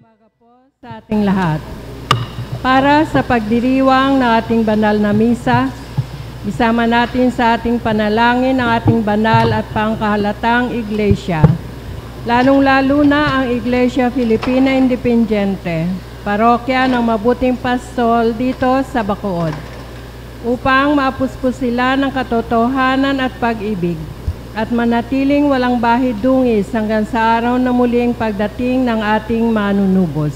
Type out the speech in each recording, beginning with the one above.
umaga po sa ating lahat. Para sa pagdiriwang ng ating banal na misa, isama natin sa ating panalangin ang ating banal at pangkahalatang iglesia. Lalong-lalo na ang Iglesia Filipina Independiente, parokya ng Mabuting Pastol dito sa Bacood, upang mapuspos sila ng katotohanan at pag-ibig at manatiling walang bahid-dungis hanggang sa araw na muling pagdating ng ating manunubos.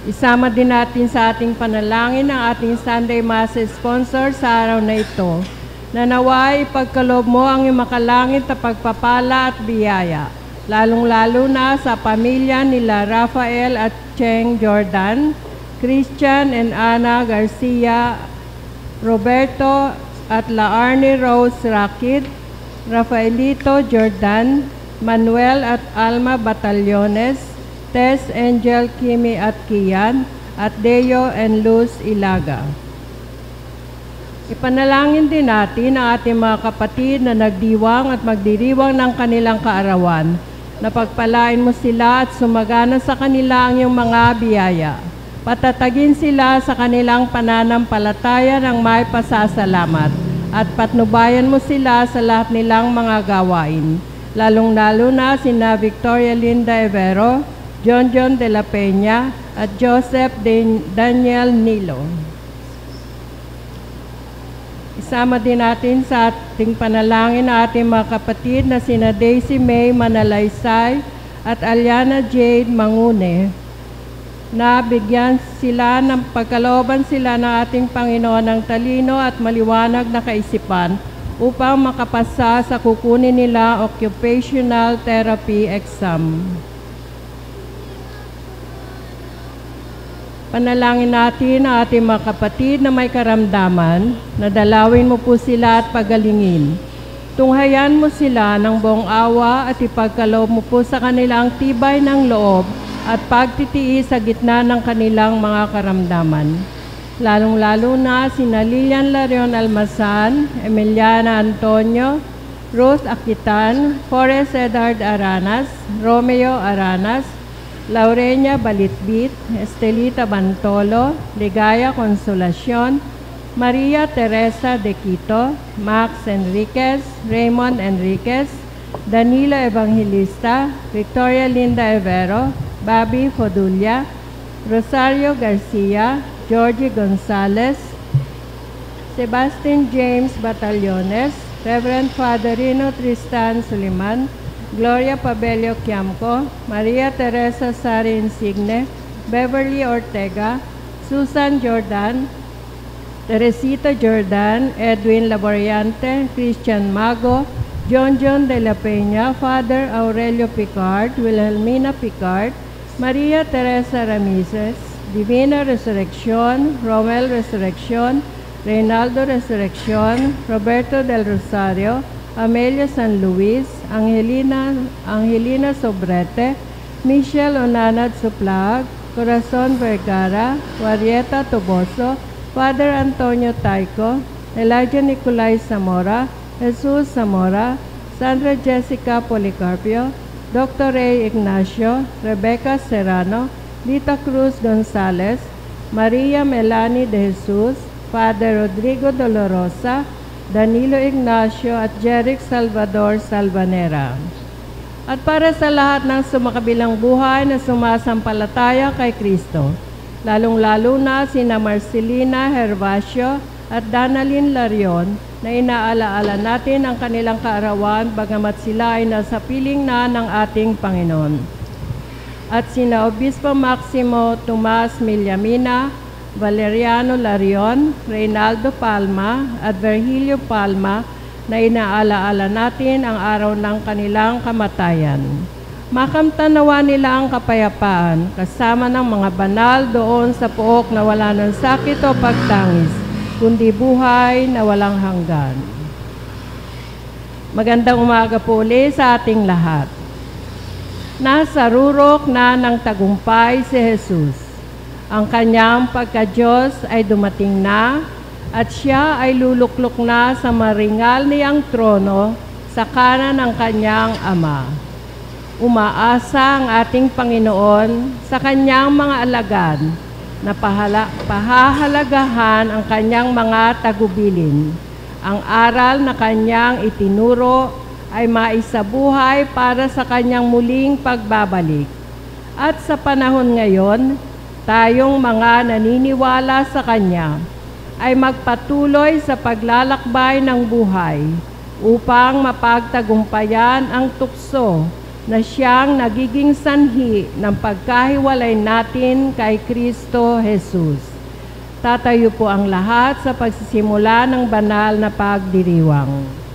Isama din natin sa ating panalangin ang ating Sunday Mass sponsor sa araw na ito, na naway ipagkaloob mo ang iyong makalangit na pagpapala at biyaya, lalong-lalo na sa pamilya nila Rafael at Cheng Jordan, Christian and Ana Garcia, Roberto at Laarne Rose Rakid, Rafaelito Jordan, Manuel at Alma Batallones, Tess Angel Kimi at Kian, at Deo and Luz Ilaga. Ipanalangin din natin ang ating mga kapatid na nagdiwang at magdiriwang ng kanilang kaarawan, na pagpalain mo sila at sumagana sa kanila ang iyong mga biyaya. Patatagin sila sa kanilang pananampalataya ng may pasasalamat, at patnubayan mo sila sa lahat nilang mga gawain, lalong-lalo na sina Victoria Linda Evero, John de la Peña, at Joseph Daniel Nilo. Isama din natin sa ating panalangin ang ating mga kapatid na sina Daisy May Manalaysay at Aliana Jade Mangune, na bigyan sila ng pagkalooban sila ng ating Panginoon ng talino at maliwanag na kaisipan upang makapasa sa kukunin nila occupational therapy exam. Panalangin natin ang ating mga kapatid na may karamdaman, na dalawin mo po sila at pagalingin. Tunghayan mo sila ng buong awa at ipagkaloob mo po sa kanilang tibay ng loob at pagtitiis sa gitna ng kanilang mga karamdaman. Lalong-lalo na sina Lilian Larion Almasan, Emiliana Antonio, Ruth Akitan, Forrest Edard Aranas, Romeo Aranas, Laurenia Balitbit, Estelita Bantolo, Ligaya Consolacion, Maria Teresa De Quito, Max Enriquez, Raymond Enriquez, Danilo Evangelista, Victoria Linda Evero, Bobby Fodulia, Rosario Garcia, Georgie Gonzalez, Sebastian James Batallones, Reverend Father Rino Tristan Suliman, Gloria Pabello Quiamco, Maria Teresa Sari Insigne, Beverly Ortega, Susan Jordan, Teresita Jordan, Edwin Laboriante, Christian Mago, John de la Peña, Father Aurelio Picard, Wilhelmina Picard, Maria Teresa Ramírez, Divina Resurrección, Romel Resurrección, Reynaldo Resurrección, Roberto del Rosario, Amelia San Luis, Angelina Sobrete, Michelle Onanad Suplag, Corazon Vergara, Warieta Toboso, Father Antonio Taico, Elijah Nicolay Zamora, Jesus Zamora, Sandra Jessica Policarpio, Dr. Ray Ignacio, Rebecca Serrano, Lita Cruz Gonzalez, Maria Melanie de Jesus, Father Rodrigo Dolorosa, Danilo Ignacio at Jeric Salvador Salvanera. At para sa lahat ng sumakabilang buhay na sumasampalataya kay Kristo, lalong-lalo na sina Marcelina Hervasio at Danalyn Larion, na inaalaala natin ang kanilang kaarawan bagamat sila ay nasa piling na ng ating Panginoon. At sina Obispo Maximo Tomas Millamina, Valeriano Larion, Reynaldo Palma at Virgilio Palma, na inaalaala natin ang araw ng kanilang kamatayan. Makamtanawa nila ang kapayapaan kasama ng mga banal doon sa pook na wala ng sakit o pagtangis, kundi buhay na walang hanggan. Magandang umaga po ulit sa ating lahat. Nasa rurok na ng tagumpay si Jesus. Ang kanyang pagka-Diyos ay dumating na at siya ay luluklok na sa maringal niyang trono sa kanan ng kanyang Ama. Umaasa ang ating Panginoon sa kanyang mga alagad na pahahalagahan ang kanyang mga tagubilin. Ang aral na kanyang itinuro ay maisabuhay para sa kanyang muling pagbabalik. At sa panahon ngayon, tayong mga naniniwala sa kanya ay magpatuloy sa paglalakbay ng buhay upang mapagtagumpayan ang tukso na siyang nagiging sanhi ng pagkahiwalay natin kay Kristo Jesus. Tatayo po ang lahat sa pagsisimula ng banal na pagdiriwang.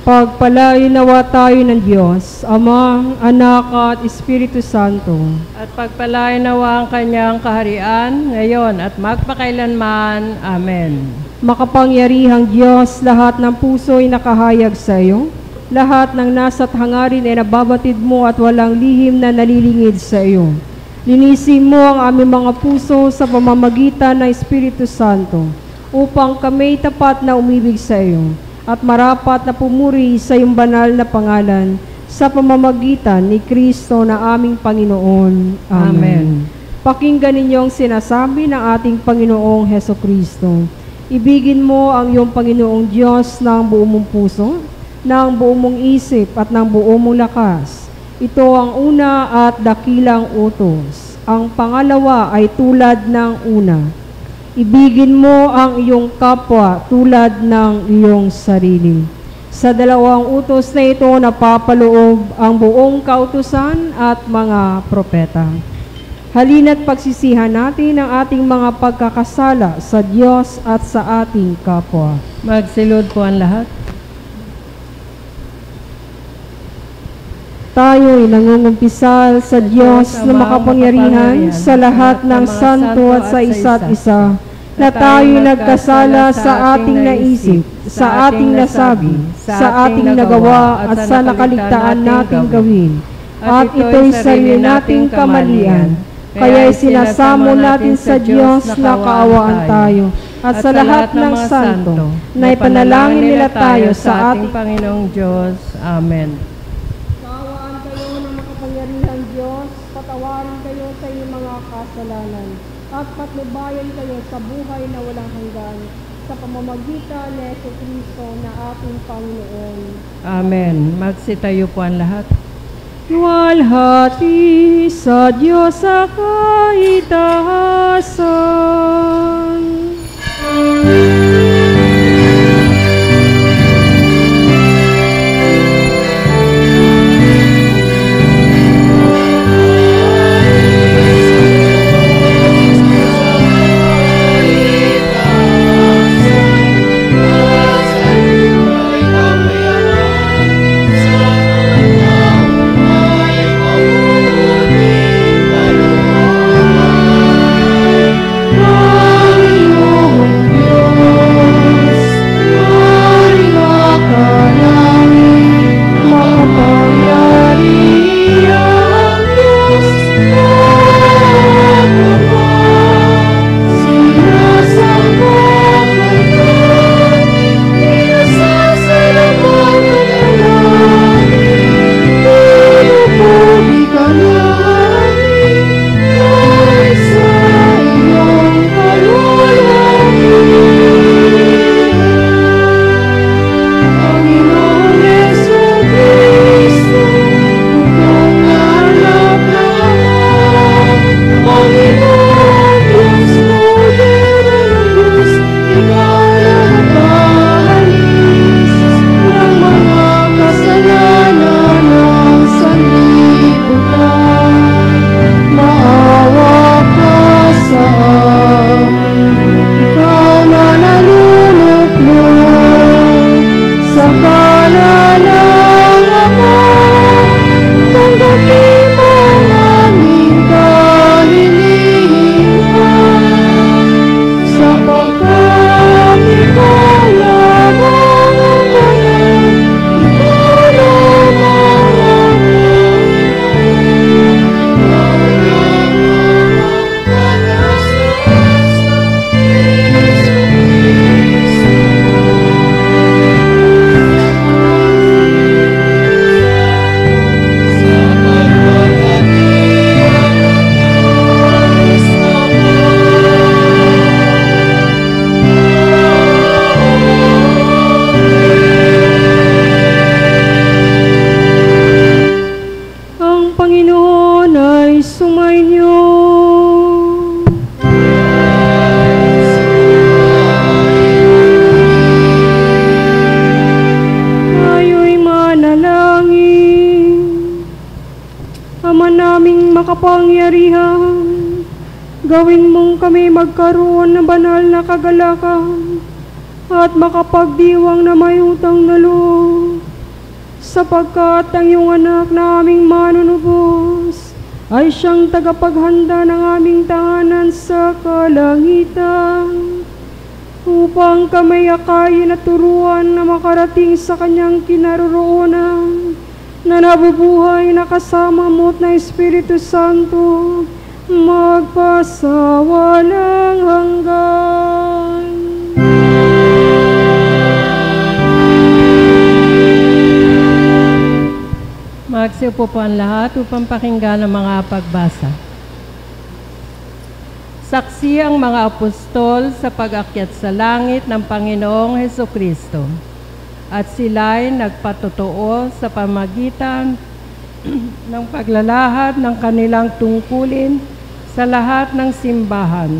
Pagpalain nawa tayo ng Diyos, Ama, Anak at Espiritu Santo. At pagpalain nawa ang kanyang kaharian, ngayon at magpakailanman. Amen. Makapangyarihang Diyos, lahat ng puso ay nakahayag sa iyo. Lahat ng nasa't hangarin ay nababatid mo at walang lihim na nalilingid sa iyo. Linisin mo ang aming mga puso sa pamamagitan ng Espiritu Santo upang kami tapat na umibig sa iyo at marapat na pumuri sa iyong banal na pangalan sa pamamagitan ni Kristo na aming Panginoon. Amen. Pakinggan ninyong sinasabi ng ating Panginoong Hesukristo. Ibigin mo ang iyong Panginoong Diyos ng buong mong puso, ng buong mong isip at ng buong mong lakas. Ito ang una at dakilang utos. Ang pangalawa ay tulad ng una. Ibigin mo ang iyong kapwa tulad ng iyong sarili. Sa dalawang utos na ito napapaloob ang buong kautusan at mga propeta. Halina't pagsisihan natin ang ating mga pagkakasala sa Diyos at sa ating kapwa. Magsilod po ang lahat. Tayo'y nangungumpisal sa Diyos na makapangyarihan sa lahat ng santo at sa isa't isa, na tayo'y nagkasala sa ating naisip, sa ating nasabi, sa ating nagawa at sa nakaligtaan nating gawin. At ito'y sarili nating kamalian. Kaya'y sinasamo natin sa Diyos na kaawaan tayo at sa lahat ng santo na ipanalangin nila tayo sa ating Panginoong Diyos. Amen. Patawarin kayo sa iyong mga kasalanan at patnubayan kayo sa buhay na walang hanggan sa pamamagitan ni Jesucristo na ating Panginoon. Amen. Magsitayo po ang lahat. Luwalhati sa Diyos sa kaitaasan. Panginoong Diyos, makapangyarihan, gawin mong kami magkaroon ng banal na kagalakan at makapagdiwang na may utang na loob, sapagkat ang iyong anak na aming manunubos ay siyang tagapaghanda ng aming tahanan sa kalangitan, upang kami akayin at turuan na makarating sa kanyang kinaroroonan na nabubuhay na kasama mo na Espiritu Santo magpasawalang hanggan. Magsiupo po ang lahat upang pakinggan ang mga pagbasa. Saksi ang mga apostol sa pag-akyat sa langit ng Panginoong Hesukristo, at sila'y nagpatotoo sa pamagitan ng paglalahad ng kanilang tungkulin sa lahat ng simbahan,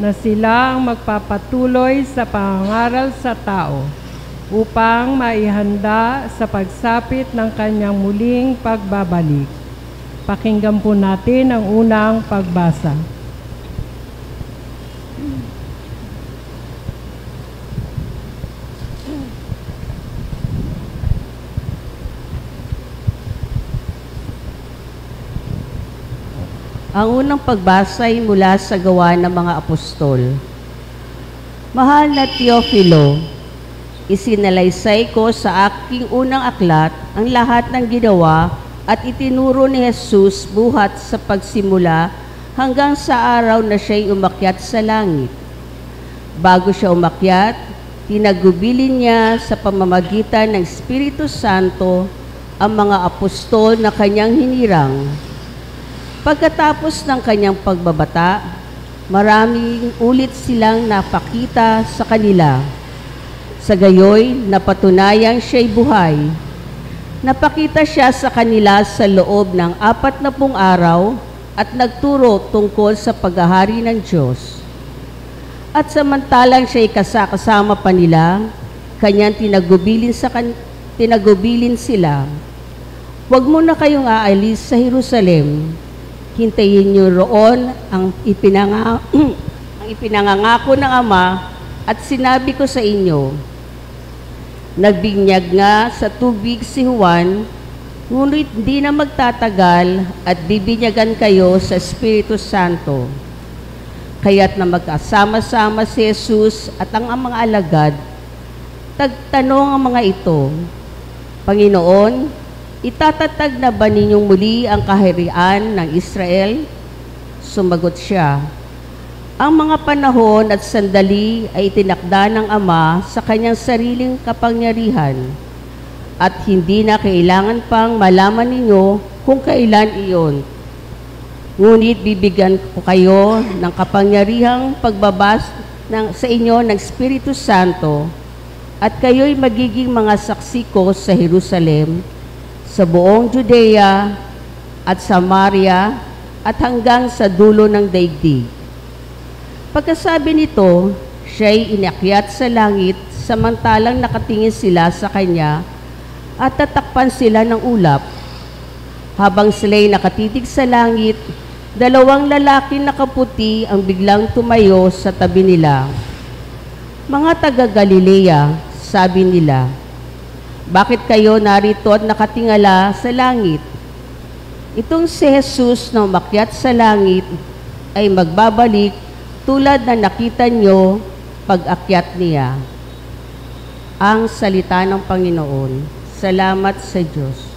na sila ang magpapatuloy sa pangangaral sa tao upang maihanda sa pagsapit ng kanyang muling pagbabalik. Pakinggan po natin ang unang pagbasa. Ang unang pagbasa ay mula sa Gawa ng mga Apostol. Mahal na Teofilo, isinalaysay ko sa aking unang aklat ang lahat ng ginawa at itinuro ni Jesus buhat sa pagsimula hanggang sa araw na siya'y umakyat sa langit. Bago siya umakyat, tinagubilin niya sa pamamagitan ng Espiritu Santo ang mga apostol na kanyang hinirang. Pagkatapos ng kanyang pagbabata, maraming ulit silang napakita sa kanila. Sa gayoy, napatunayang siya'y buhay. Napakita siya sa kanila sa loob ng 40 araw at nagturo tungkol sa paghahari ng Diyos. At samantalang siya'y kasama pa nila, kanyang tinagubilin sila. Huwag muna kayong aalis sa Jerusalem. Hintayin niyo roon ang ipinangangako ng Ama, at sinabi ko sa inyo. Nagbinyag nga sa tubig si Juan, ngunit di na magtatagal at bibinyagan kayo sa Espiritu Santo. Kaya't na magkasama-sama si Jesus at ang mga alagad, tagtanong ang mga ito, Panginoon, itatatag na ba ninyong muli ang kaharian ng Israel? Sumagot siya, ang mga panahon at sandali ay itinakda ng Ama sa kanyang sariling kapangyarihan, at hindi na kailangan pang malaman ninyo kung kailan iyon. Ngunit bibigyan ko kayo ng kapangyarihang pagbabas sa inyo ng Espiritu Santo, at kayo'y magiging mga saksi ko sa Jerusalem, sa buong Judea at Samaria at hanggang sa dulo ng daigdig. Pagkasabi nito, siya'y inakyat sa langit samantalang nakatingin sila sa kanya at tatakpan sila ng ulap. Habang sila'y nakatitig sa langit, 2 lalaki na kaputi ang biglang tumayo sa tabi nila. Mga taga-Galilea, sabi nila, bakit kayo narito at nakatingala sa langit? Itong si Jesus na umakyat sa langit ay magbabalik tulad na nakita nyo pag-akyat niya. Ang salita ng Panginoon. Salamat sa Diyos.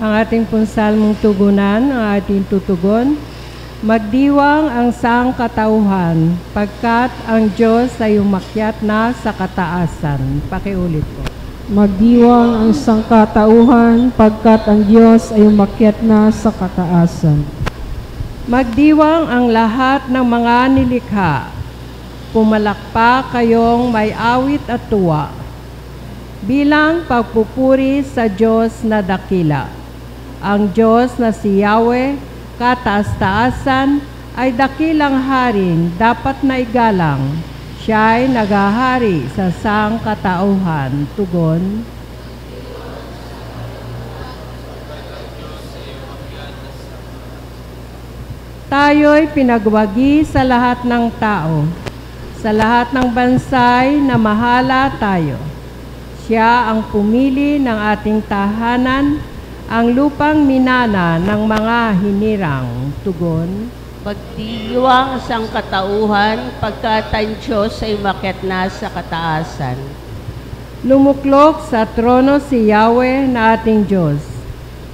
Ang ating punsalmong tugunan, ang ating tutugon, magdiwang ang sangkatauhan, pagkat ang Diyos ay umakyat na sa kataasan. Pakiulit po. Magdiwang ang sangkatauhan, pagkat ang Diyos ay umakyat na sa kataasan. Magdiwang ang lahat ng mga nilikha. Pumalakpak kayong may awit at tuwa, bilang pagpupuri sa Diyos na dakila. Ang Diyos na si Yahweh, kataas-taasan, ay dakilang haring dapat na igalang. Siya ay naghahari sa sangkatauhan. Tugon. tayo'y pinagwagi sa lahat ng tao, sa lahat ng bansay na mahala tayo. Siya ang pumili ng ating tahanan, ang lupang minana ng mga hinirang tugon. Magdiwang sang katauhan, pagkat ang Diyos ay umakyat na sa kataasan. Lumuklok sa trono si Yahweh na ating Diyos.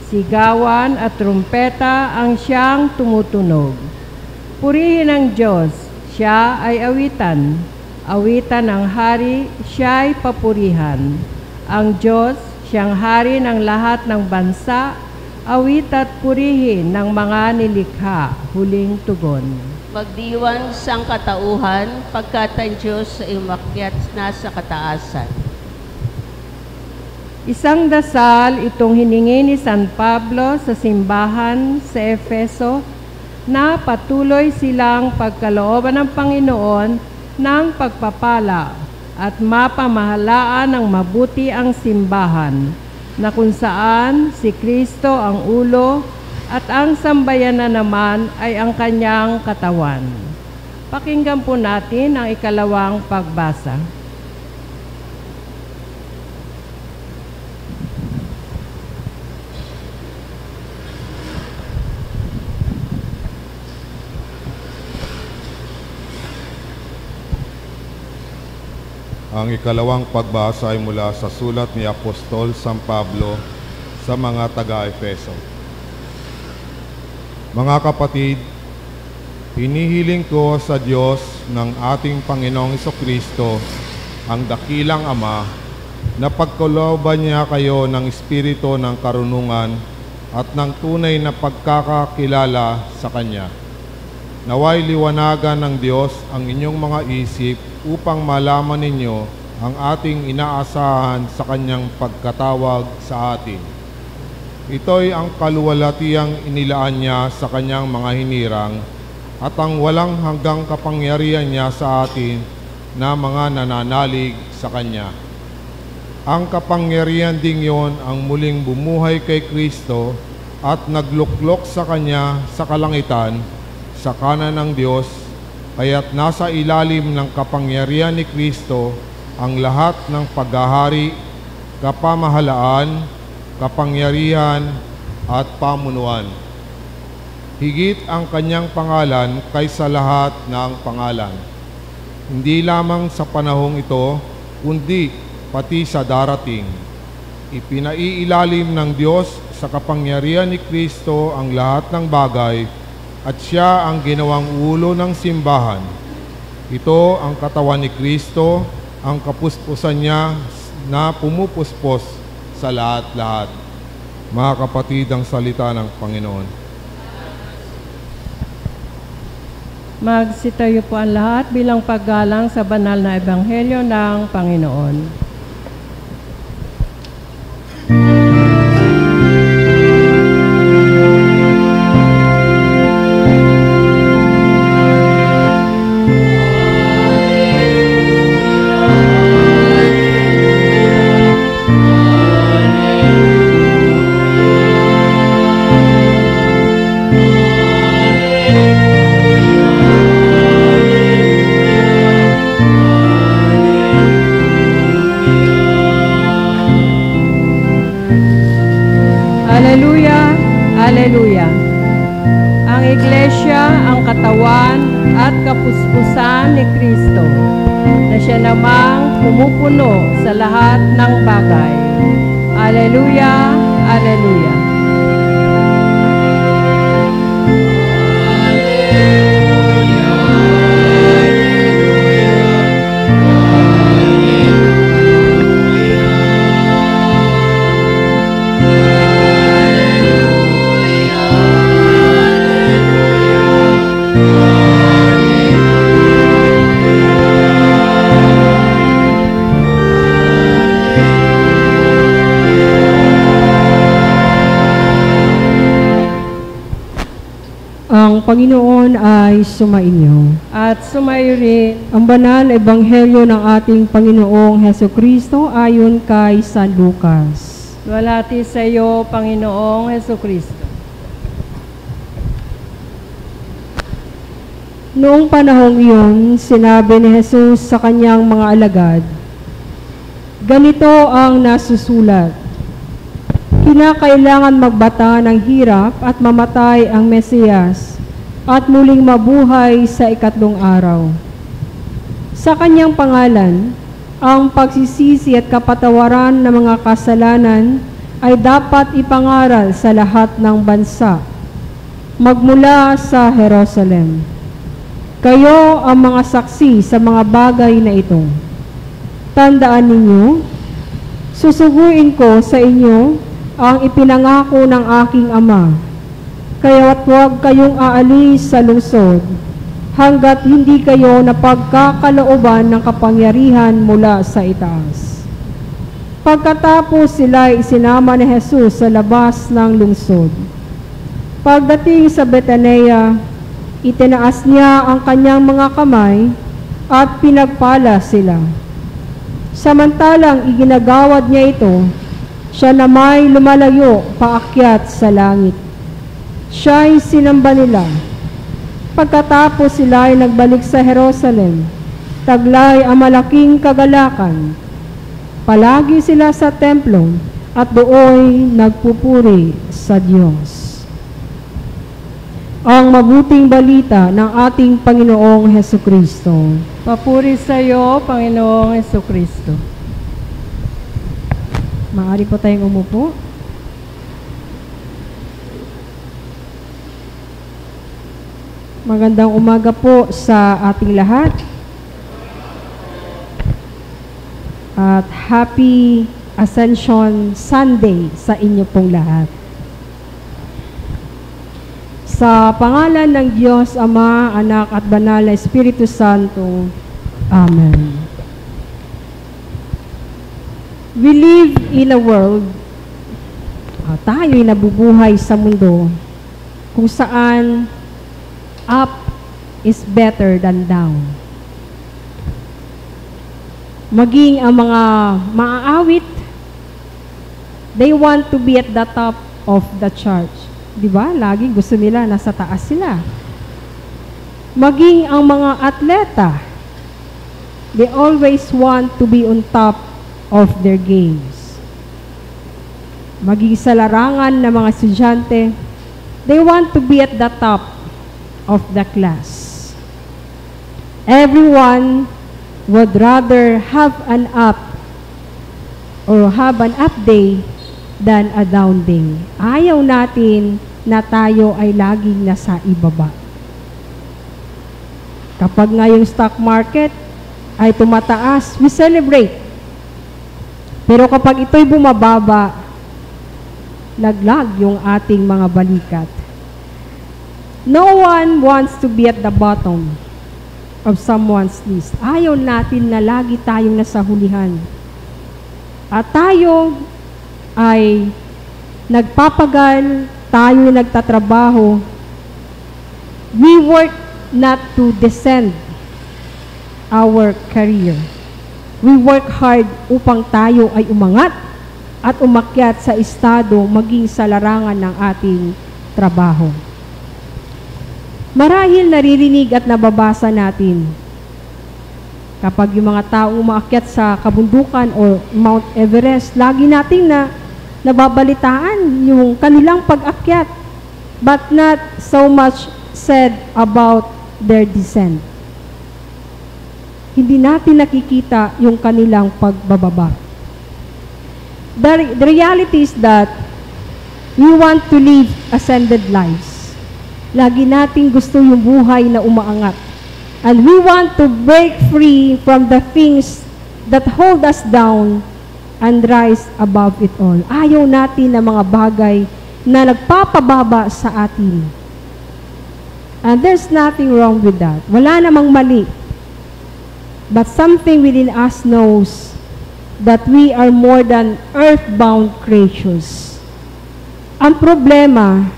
Sigawan at trumpeta ang siyang tumutunog. Purihin ang Diyos, siya ay awitan. Awitan ng hari, siya ay papurihan. Ang Diyos, siyang hari ng lahat ng bansa, awit at purihin ng mga nilikha, huling tugon. Magdiwang sang katauhan, pagkat ang Diyos ay umakyat na sa kataasan. Isang dasal itong hiningi ni San Pablo sa simbahan sa Efeso na patuloy silang pagkalooban ng Panginoon ng pagpapala at mapamahalaan ng mabuti ang simbahan na kung saan si Kristo ang ulo at ang sambayanan naman ay ang kanyang katawan. Pakinggan po natin ang ikalawang pagbasa. Ang ikalawang pagbasa ay mula sa sulat ni Apostol San Pablo sa mga taga-Efeso. Mga kapatid, hinihiling ko sa Diyos ng ating Panginoong Jesucristo, ang dakilang Ama, na pagkalooban niya kayo ng espiritu ng karunungan at ng tunay na pagkakakilala sa Kanya. Naway liwanagan ng Diyos ang inyong mga isip upang malaman ninyo ang ating inaasahan sa Kanyang pagkatawag sa atin. Ito'y ang kaluwalhatiang inilaan niya sa Kanyang mga hinirang at ang walang hanggang kapangyarihan niya sa atin na mga nananalig sa Kanya. Ang kapangyarihan ding yon ang muling bumuhay kay Kristo at nagluklok sa Kanya sa kalangitan, sa kanan ng Diyos, kaya't nasa ilalim ng kapangyarihan ni Kristo ang lahat ng paghahari, kapamahalaan, kapangyarihan at pamunuan. Higit ang Kanyang pangalan kaysa lahat ng pangalan. Hindi lamang sa panahong ito, kundi pati sa darating. Ipinaiilalim ng Diyos sa kapangyarihan ni Kristo ang lahat ng bagay, at siya ang ginawang ulo ng simbahan. Ito ang katawan ni Kristo, ang kapuspusan niya na pumupuspos sa lahat-lahat. Mga kapatid, ang salita ng Panginoon. Magsitayo po ang lahat bilang paggalang sa banal na ebanghelyo ng Panginoon. Hallelujah! Ang Iglesia ang katawan at kapuspusan ni Kristo, na siya namang pumupuno sa lahat ng bagay. Hallelujah! Hallelujah! Ang Panginoon ay sumainyo. At sumayo rin Ang banal na ebanghelyo ng ating Panginoong Hesukristo ayon kay San Lucas. Luwalhati sa iyo, Panginoong Hesukristo. Noong panahong iyon, sinabi ni Jesus sa kanyang mga alagad, ganito ang nasusulat, kinakailangan magbata ng hirap at mamatay ang Mesiyas at muling mabuhay sa ikatlong araw. Sa kanyang pangalan, ang pagsisisi at kapatawaran ng mga kasalanan ay dapat ipangaral sa lahat ng bansa, magmula sa Jerusalem. Kayo ang mga saksi sa mga bagay na ito. Tandaan ninyo, susuguin ko sa inyo ang ipinangako ng aking Ama, kaya't huwag kayong aalis sa lungsod hanggat hindi kayo napagkakalooban ng kapangyarihan mula sa itaas. Pagkatapos sila isinama ni Jesus sa labas ng lungsod. Pagdating sa Betania, itinaas niya ang kanyang mga kamay at pinagpala sila. Samantalang iginagawad niya ito, siya na may lumalayo paakyat sa langit. Siya'y sinamba nila. Pagkatapos sila ay nagbalik sa Jerusalem, taglay ang malaking kagalakan. Palagi sila sa templo at dooy nagpupuri sa Diyos. Ang mabuting balita ng ating Panginoong Hesukristo. Papuri sa iyo, Panginoong Hesukristo. Maaari po tayong umupo. Magandang umaga po sa ating lahat. At Happy Ascension Sunday sa inyo pong lahat. Sa pangalan ng Diyos, Ama, Anak at Banal na Espiritu Santo. Amen. We live in a world, tayo'y nabubuhay sa mundo, kung saan up is better than down. Maging ang mga maaawit, they want to be at the top of the church. Diba? Laging gusto nila nasa taas sila. Maging ang mga atleta, they always want to be on top of their games. Maging sa larangan ng mga estudyante, they want to be at the top of the class. Everyone would rather have an up or have an up day than a down day. Ayaw natin na tayo ay laging nasa ibaba. Kapag nga yung stock market ay tumataas, we celebrate. Pero kapag ito'y bumababa, laglag yung ating mga balikat. No one wants to be at the bottom of someone's list. Ayaw natin na lagi tayong nasa hulihan. At tayo ay nagpapagal, tayo nagtatrabaho. We work not to descend our career. We work hard upang tayo ay umangat at umakyat sa estado maging sa larangan ng ating trabaho. Marahil naririnig at nababasa natin kapag yung mga taong umaakyat sa kabundukan o Mount Everest, lagi nating nababalitaan yung kanilang pag-akyat, but not so much said about their descent. Hindi natin nakikita yung kanilang pagbababa. The reality is that we want to live ascended lives. Lagi nating gusto yung buhay na umaangat. And we want to break free from the things that hold us down and rise above it all. Ayaw natin ng mga bagay na nagpapababa sa atin. And there's nothing wrong with that. Wala namang mali. But something within us knows that we are more than earthbound creatures. Ang problema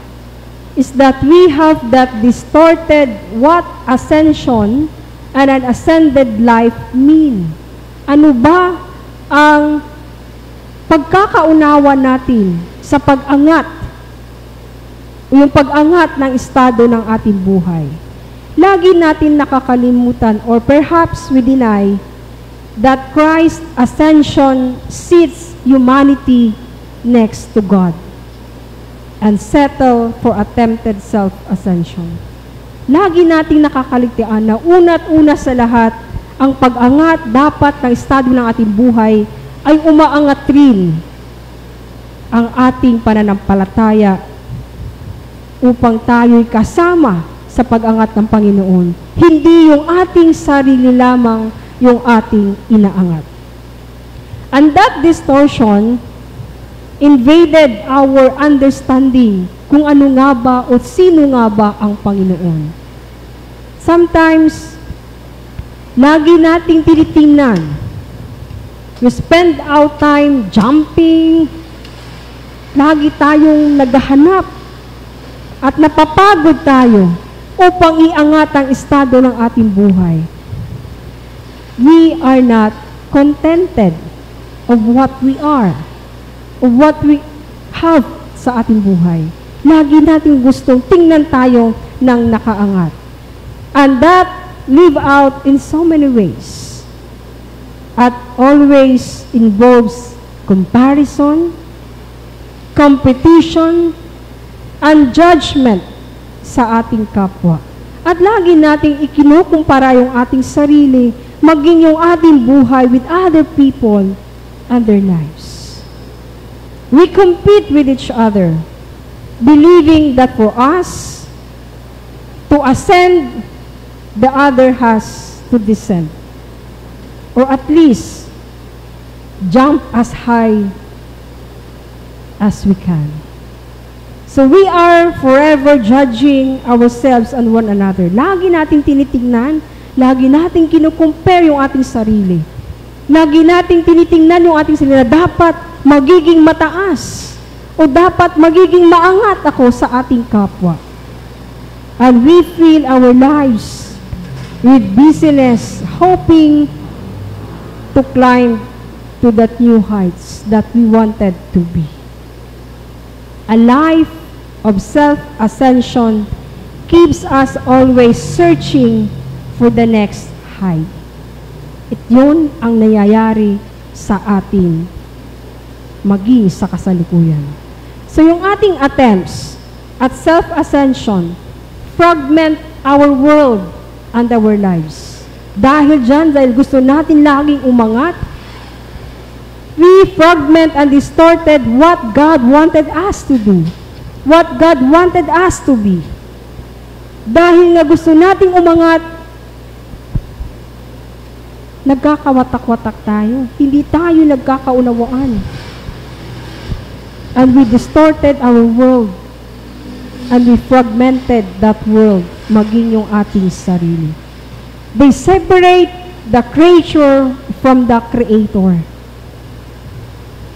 is that we have that distorted what ascension and an ascended life mean. Ano ba ang pagkakaunawa natin sa pag-angat, yung pag-angat ng estado ng ating buhay? lagi natin nakakalimutan or perhaps we deny that Christ's ascension sits humanity next to God and settle for attempted self-ascension. Lagi nating nakakaligtaan na una't-una sa lahat, ang pag-angat dapat ng estado ng ating buhay ay umaangat rin ang ating pananampalataya upang tayo'y kasama sa pag-angat ng Panginoon. Hindi yung ating sarili lamang yung ating inaangat. And that distortion invaded our understanding kung ano nga ba o sino nga ba ang Panginoon. Sometimes, lagi nating tinitingnan. We spend our time jumping. Lagi tayong naghahanap at napapagod tayo upang iangat ang estado ng ating buhay. We are not contented of what we are, of what we have sa ating buhay. Lagi natin gustong tingnan tayo ng nakaangat. And that live out in so many ways. At always involves comparison, competition, and judgment sa ating kapwa. At lagi nating ikinukumpara yung ating sarili, maging yung ating buhay with other people and their lives. We compete with each other, believing that for us to ascend, the other has to descend. Or at least, jump as high as we can. So we are forever judging ourselves and one another. Lagi nating tinitingnan, lagi nating kinukumpare yung ating sarili. Lagi nating tinitingnan yung ating sarili na dapat magiging mataas o dapat magiging maangat ako sa ating kapwa. And we fill our lives with busyness, hoping to climb to that new heights that we wanted to be. A life of self-ascension keeps us always searching for the next height. At yun ang nangyayari sa atin maging sa kasalukuyan. So yung ating attempts at self-ascension fragment our world and our lives. Dahil dyan, dahil gusto natin laging umangat, we fragment and distorted what God wanted us to do. What God wanted us to be. Dahil nga gusto nating umangat, nagkakawatak-watak tayo. Hindi tayo nagkakaunawaan. And we distorted our world. And we fragmented that world, maging yung ating sarili. They separate the creature from the Creator.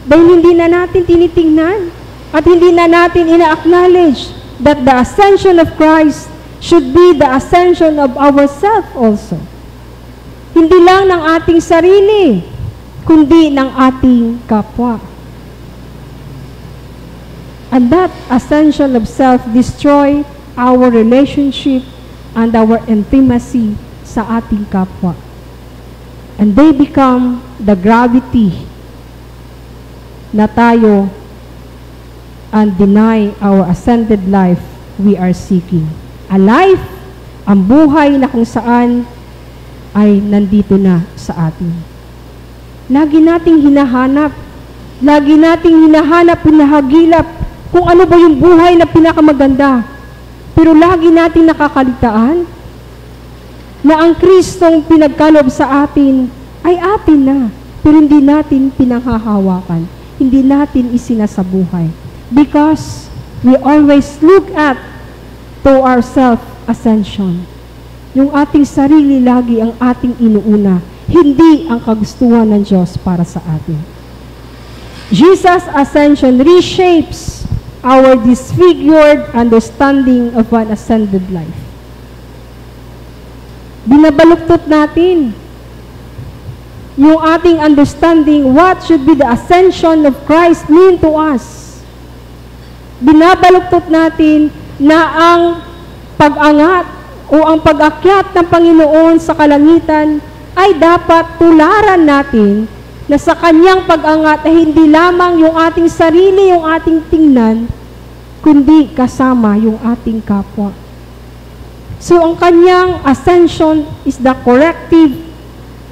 Dahil hindi na natin tinitingnan at hindi na natin ina-acknowledge that the ascension of Christ should be the ascension of ourselves also. Hindi lang ng ating sarili, kundi ng ating kapwa. And that ascension of self destroy our relationship and our intimacy sa ating kapwa. And they become the gravity na tayo and deny our ascended life we are seeking. A life, ang buhay na kung saan ay nandito na sa atin. Lagi nating hinahanap, pinahagilap, kung ano ba yung buhay na pinakamaganda. Pero lagi nating nakakaligtaan na ang Kristong pinagkaloob sa atin ay atin na, pero hindi natin pinanghahawakan, hindi natin isinasabuhay. Because we always look at to our self-ascension. Yung ating sarili lagi ang ating inuuna, hindi ang kagustuhan ng Diyos para sa atin. Jesus' ascension reshapes our disfigured understanding of an ascended life. Binabaluktot natin yung ating understanding what should be the ascension of Christ mean to us. Binabaluktot natin na ang pag-angat o ang pag-akyat ng Panginoon sa kalangitan ay dapat tularan natin na sa kanyang pag-angat ay hindi lamang yung ating sarili, yung ating tingnan, kundi kasama yung ating kapwa. So ang kanyang ascension is the corrective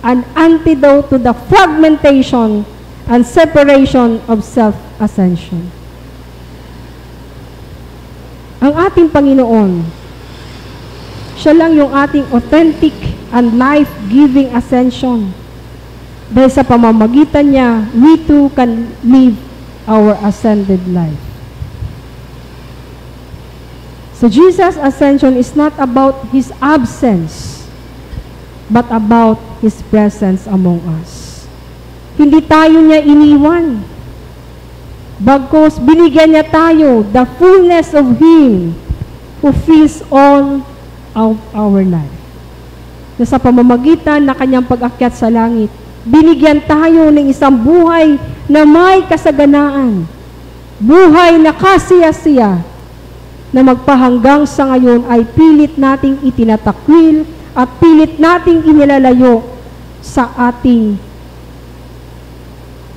and antidote to the fragmentation and separation of self-ascension. Ang ating Panginoon, siya lang yung ating authentic and life-giving ascension. Dahil sa pamamagitan niya, we too can live our ascended life. So Jesus' ascension is not about His absence, but about His presence among us. Hindi tayo niya iniwan. Bagkus binigyan niya tayo the fullness of Him who fills all of our life. Na sa pamamagitan na kanyang pag-akyat sa langit, binigyan tayo ng isang buhay na may kasaganaan. Buhay na kasiyasiya na magpahanggang sa ngayon ay pilit nating itinatakwil at pilit nating inilalayo sa ating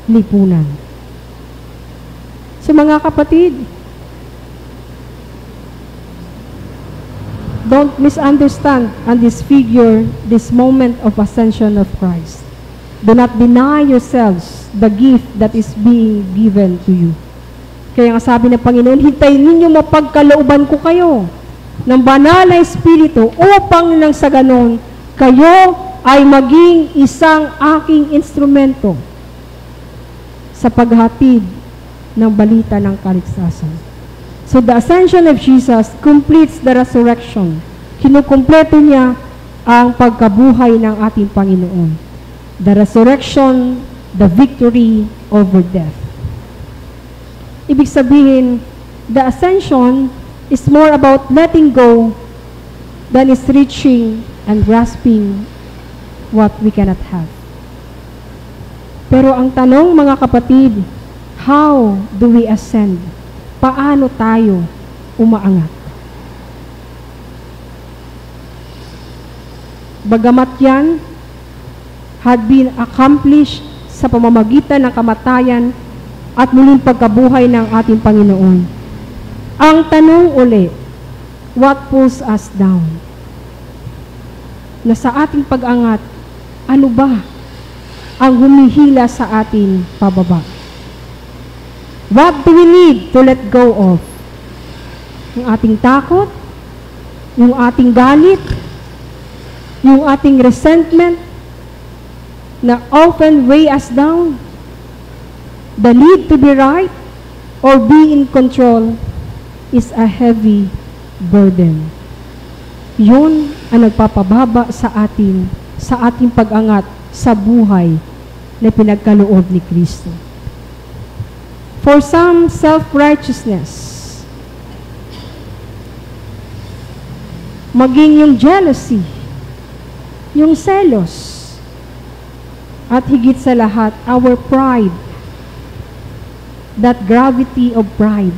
lipunan. So mga kapatid, don't misunderstand and disfigure this moment of ascension of Christ. Do not deny yourselves the gift that is being given to you. Kaya nga sabi ng Panginoon, hintayin ninyo mapagkalooban ko kayo ng banal na Espiritu upang nang sa ganon, kayo ay maging isang aking instrumento sa paghatid ng balita ng kaligtasan. So the ascension of Jesus completes the resurrection. Kinukumpleto niya ang pagkabuhay ng ating Panginoon. The resurrection, the victory over death. Ibig sabihin, the ascension is more about letting go than is reaching and grasping what we cannot have. Pero ang tanong, mga kapatid, how do we ascend? Paano tayo umaangat? Bagamat yan had been accomplished sa pamamagitan ng kamatayan at muling pagkabuhay ng ating Panginoon. Ang tanong uli, what pulls us down? Na sa ating pag-angat, ano ba ang humihila sa ating pababa? What do we need to let go of? Yung ating takot? Yung ating galit? Yung ating resentment na often weigh us down? The need to be right or be in control is a heavy burden. Yun ang nagpapababa sa ating pag-angat sa buhay na pinagkaloob ni Kristo. For some, self-righteousness, maging yung jealousy, yung selos, at higit sa lahat, our pride, that gravity of pride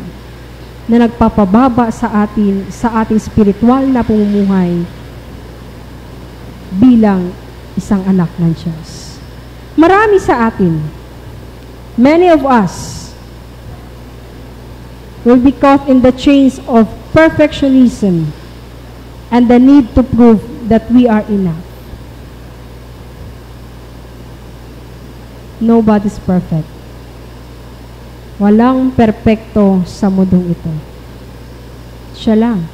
na nagpapababa sa ating spiritual na pamumuhay bilang isang anak ng Diyos. Marami sa atin, many of us, will be caught in the chains of perfectionism and the need to prove that we are enough. Nobody's perfect. Walang perpekto sa mundong ito. Siya lang.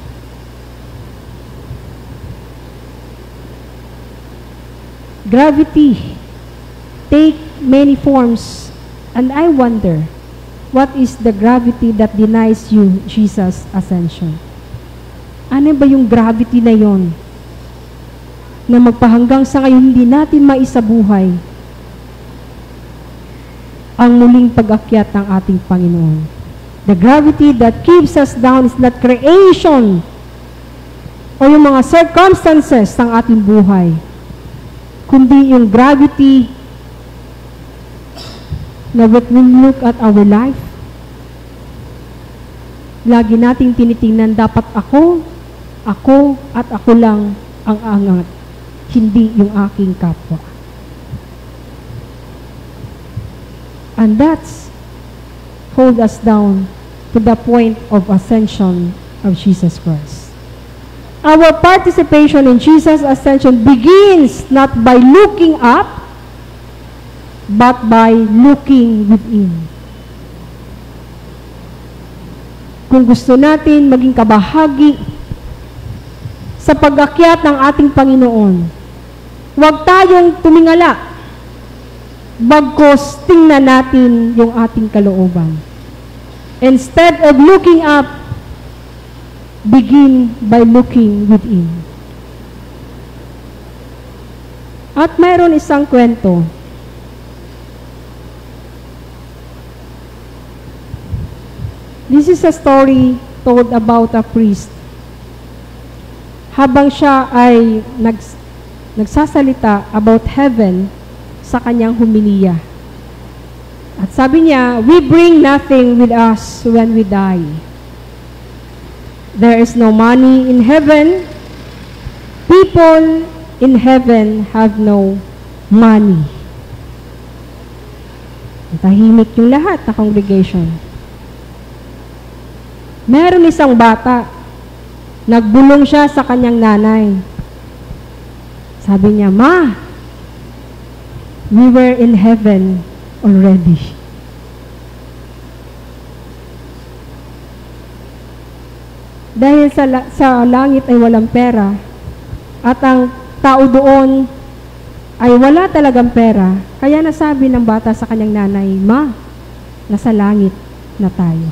Gravity take many forms, and I wonder, what is the gravity that denies you Jesus' ascension? Ano ba yung gravity na yon na magpahanggang sa ngayon hindi natin maisabuhay ang muling pag-akyat ng ating Panginoon? The gravity that keeps us down is not creation o yung mga circumstances ng ating buhay, kundi yung gravity na when we look at our life, lagi nating tinitingnan, dapat ako Ako at ako lang ang angat, hindi yung aking kapwa. And that's hold us down to the point of ascension of Jesus Christ. Our participation in Jesus' ascension begins not by looking up, but by looking within. Kung gusto natin maging kabahagi sa pag-akyat ng ating Panginoon, huwag tayong tumingala, bagkus tingnan natin yung ating kalooban. Instead of looking up, begin by looking within. At mayroon isang kwento. This is a story told about a priest. Habang siya ay nagsasalita about heaven sa kanyang humiliya. At sabi niya, we bring nothing with us when we die. There is no money in heaven. People in heaven have no money. Tahimik yung lahat na congregation. Meron isang bata, nagbulong siya sa kanyang nanay. Sabi niya, Ma, we were in heaven already. Dahil sa langit ay walang pera, at ang tao doon ay wala talagang pera, kaya nasabi ng bata sa kanyang nanay, Ma, nasa langit na tayo.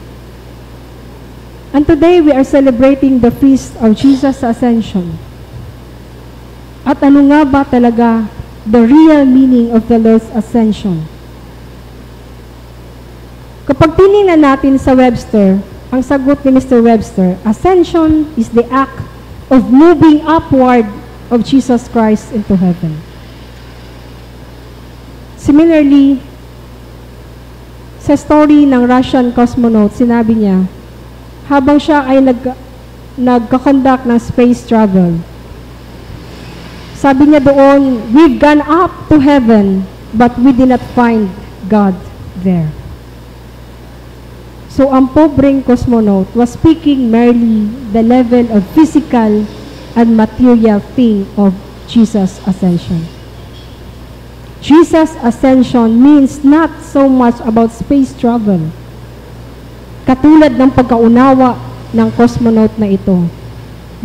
And today we are celebrating the feast of Jesus' Ascension. At ano nga ba talaga the real meaning of the Lord's Ascension? Kapag tinignan natin sa Webster, ang sagot ni Mr. Webster, ascension is the act of moving upward of Jesus Christ into heaven. Similarly, sa story ng Russian cosmonaut, sinabi niya, habang siya ay nagkakonduct ng space travel, sabi niya doon, we've gone up to heaven, but we did not find God there. So, ang pobreng cosmonaut was speaking merely the level of physical and material thing of Jesus' ascension. Jesus' ascension means not so much about space travel. Katulad ng pagkaunawa ng cosmonaut na ito.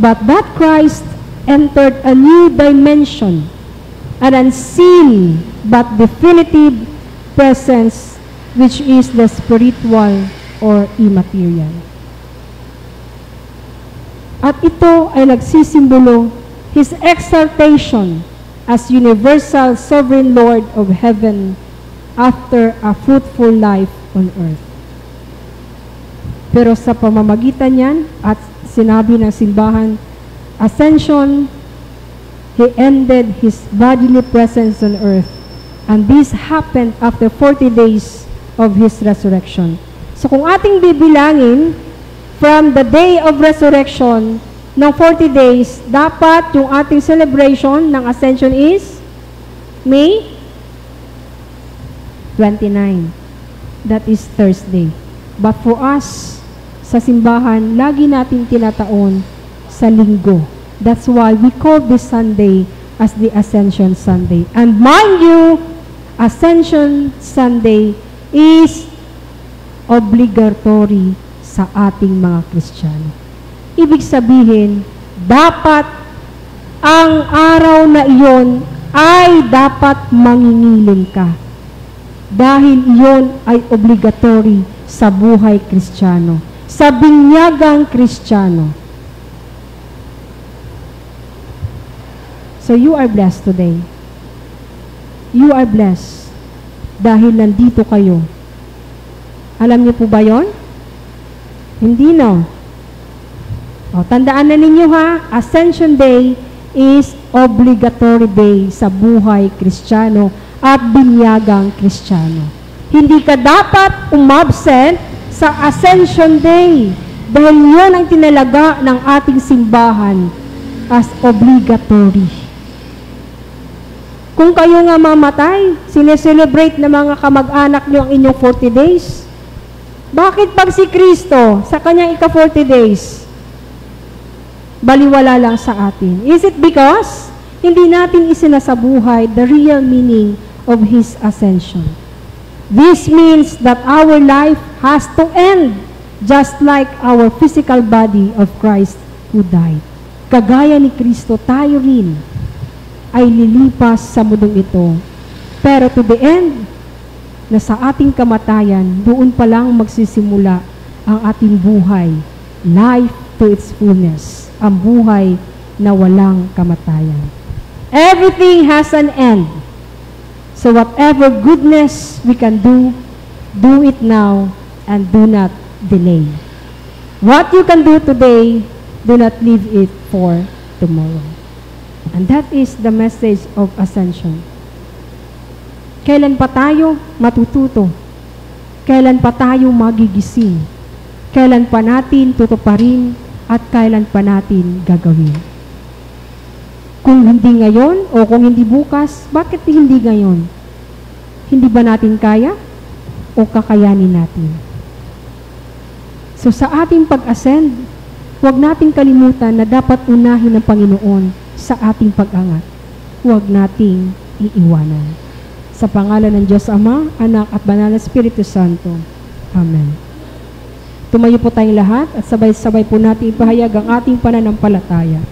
But that Christ entered a new dimension, an unseen but definitive presence, which is the spiritual or immaterial. At ito ay nagsisimbolo His exaltation as universal sovereign Lord of heaven after a fruitful life on earth. Pero sa pamamagitan niyan at sinabi ng simbahan, ascension, He ended His bodily presence on earth, and this happened after 40 days of His resurrection. So kung ating bibilangin, from the day of resurrection, ng 40 days, dapat yung ating celebration ng Ascension is May 29. That is Thursday. But for us, sa simbahan, lagi natin tinataon sa linggo. That's why we call this Sunday as the Ascension Sunday. And mind you, Ascension Sunday is obligatory sa ating mga Kristiyano. Ibig sabihin, dapat ang araw na iyon ay dapat mangingiling ka. Dahil iyon ay obligatory sa buhay Kristiyano, sa binyagang Kristiyano. So you are blessed today. You are blessed dahil nandito kayo. Alam niyo po ba yon? Hindi, no? O, tandaan na ninyo ha, Ascension Day is obligatory day sa buhay Kristiyano at binyagang Kristiyano. Hindi ka dapat umabsent sa Ascension Day Dahil yun ang tinalaga ng ating simbahan as obligatory. Kung kayo nga mamatay, sineselebrate ng mga kamag-anak nyo ang inyong 40 days. Bakit pag si Kristo, sa kanyang ika-40 days, baliwala lang sa atin? Is it because hindi natin isinasabuhay the real meaning of His ascension? This means that our life has to end just like our physical body of Christ who died. Kagaya ni Kristo, tayo rin ay lilipas sa mundong ito. Pero to the end, na sa ating kamatayan, doon pa lang magsisimula ang ating buhay. Life to its fullness. Ang buhay na walang kamatayan. Everything has an end. So whatever goodness we can do it now and do not delay. What you can do today, do not leave it for tomorrow. And that is the message of ascension. Kailan pa tayo matututo? Kailan pa tayo magigising? Kailan pa natin tutuparin at kailan pa natin gagawin? Kung hindi ngayon o kung hindi bukas, bakit hindi ngayon? Hindi ba natin kaya o kakayanin natin? So sa ating pag-ascend, huwag nating kalimutan na dapat unahin ng Panginoon sa ating pag-angat. Huwag nating iiwanan. Sa pangalan ng Diyos Ama, Anak at Banal na Espiritu Santo. Amen. Tumayo po tayong lahat at sabay-sabay po natin ipahayag ang ating pananampalataya.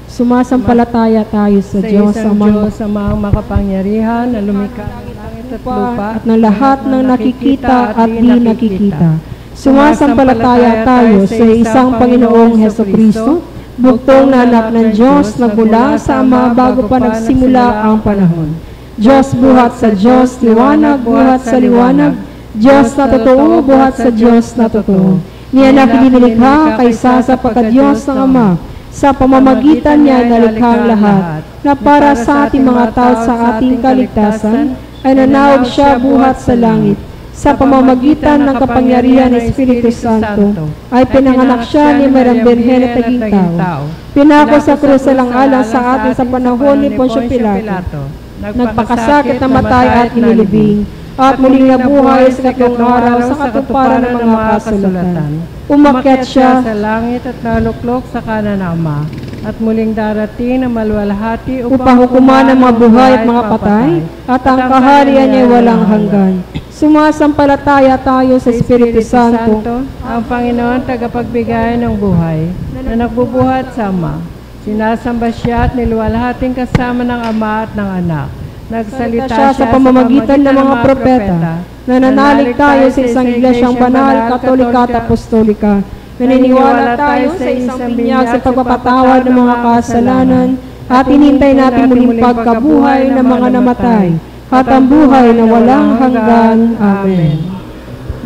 Sumasampalataya tayo sa Diyos Amang makapangyarihan na lumikha ng langit at lupa at ng lahat ng nakikita at di nakikita. Sumasampalataya tayo sa isang Panginoong Hesukristo, buktong na anak ng Diyos, nagmula sa Ama bago pa nagsimula ang panahon. Diyos buhat sa Diyos, liwanag buhat sa liwanag, Diyos na totoo buhat sa Diyos na totoo. Niya na kinilikha kaysa sa pagka-Diyos ng Ama, sa pamamagitan niya nalikha ang lahat, na para sa ating mga tao sa ating kaligtasan, ay nanawag siya buhat sa langit. Sa pamamagitan ng kapangyarihan ng Espiritu Santo, ay pinanganak siya ni Maryam Birhen at naging tao. Pinako sa krus alang-alang sa atin sa panahon ni Poncio Pilato. Nagpakasakit na matay at inilibing, at muling nabuhay sa ikatlong araw sa katuparan ng mga kasulatan. Umakyat siya sa langit at naluklok sa kanan ng Ama, at muling darating na maluwalhati upang hukuman ang mga buhay at mga patay, at ang kaharian niya walang hanggan. Sumasampalataya tayo sa Espiritu Santo, ang Panginoon tagapagbigay ng buhay, na nagbubuhat sa Ama. Sinasamba siya at niluwalhating kasama ng Ama at ng Anak. Nagsalita siya sa pamamagitan ng mga propeta. Nananalig tayo sa isang iglesyang banal, katolika at apostolika. Naniniwala tayo sa isang binyag sa pagpapatawad ng mga kasalanan at inintay natin muling pagkabuhay ng mga namatay at ang buhay na walang hanggan. Amen.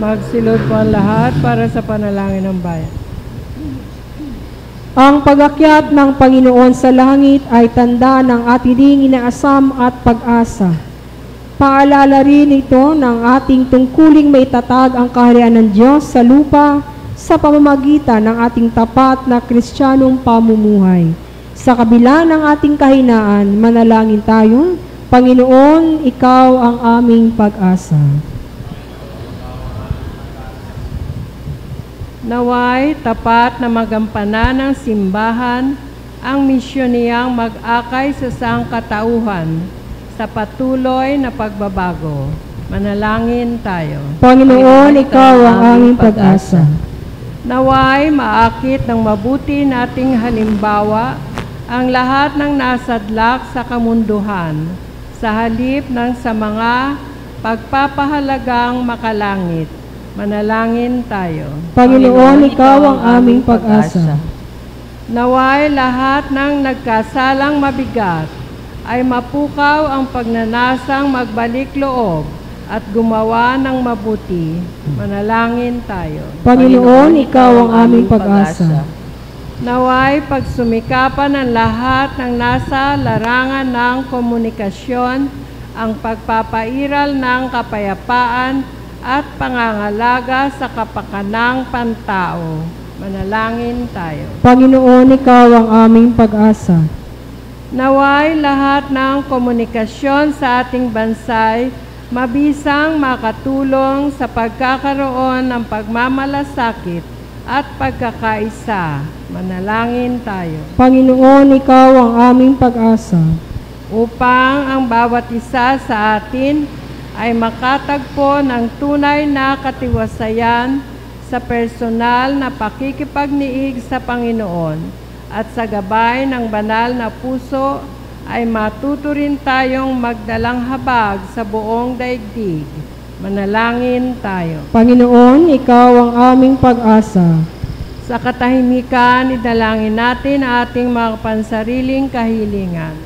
Magsilod po ang lahat para sa panalangin ng bayan. Ang pag-akyat ng Panginoon sa langit ay tanda ng ating inaasam at pag-asa. Paalala rin ito ng ating tungkuling maitatag ang kaharian ng Diyos sa lupa sa pamamagitan ng ating tapat na Kristiyanong pamumuhay. Sa kabila ng ating kahinaan, manalangin tayo, Panginoon, Ikaw ang aming pag-asa. Naway tapat na magampanan ng simbahan ang misyon niyang mag-akay sa sangkatauhan sa patuloy na pagbabago. Manalangin tayo. Panginoon, Ikaw ang aming pag-asa. Naway maakit ng mabuti nating halimbawa ang lahat ng nasadlak sa kamunduhan sa halip ng sa mga pagpapahalagang makalangit. Manalangin tayo. Panginoon, Ikaw ang aming pag-asa. Naway lahat ng nagkasalang mabigat ay mapukaw ang pagnanasang magbalik loob at gumawa ng mabuti. Manalangin tayo. Panginoon, Ikaw ang aming pag-asa. Naway pagsumikapan ng lahat ng nasa larangan ng komunikasyon ang pagpapairal ng kapayapaan at pangangalaga sa kapakanang pantao. Manalangin tayo. Panginoon, Ikaw ang aming pag-asa. Naway lahat ng komunikasyon sa ating bansay mabisang makatulong sa pagkakaroon ng pagmamalasakit at pagkakaisa. Manalangin tayo. Panginoon, Ikaw ang aming pag-asa. Upang ang bawat isa sa atin ay makatagpo ng tunay na katiwasayan sa personal na pakikipagniig sa Panginoon at sa gabay ng banal na puso ay matuto rin tayong magdalang habag sa buong daigdig. Manalangin tayo. Panginoon, Ikaw ang aming pag-asa. Sa katahimikan, idalangin natin ang ating mga pansariling kahilingan.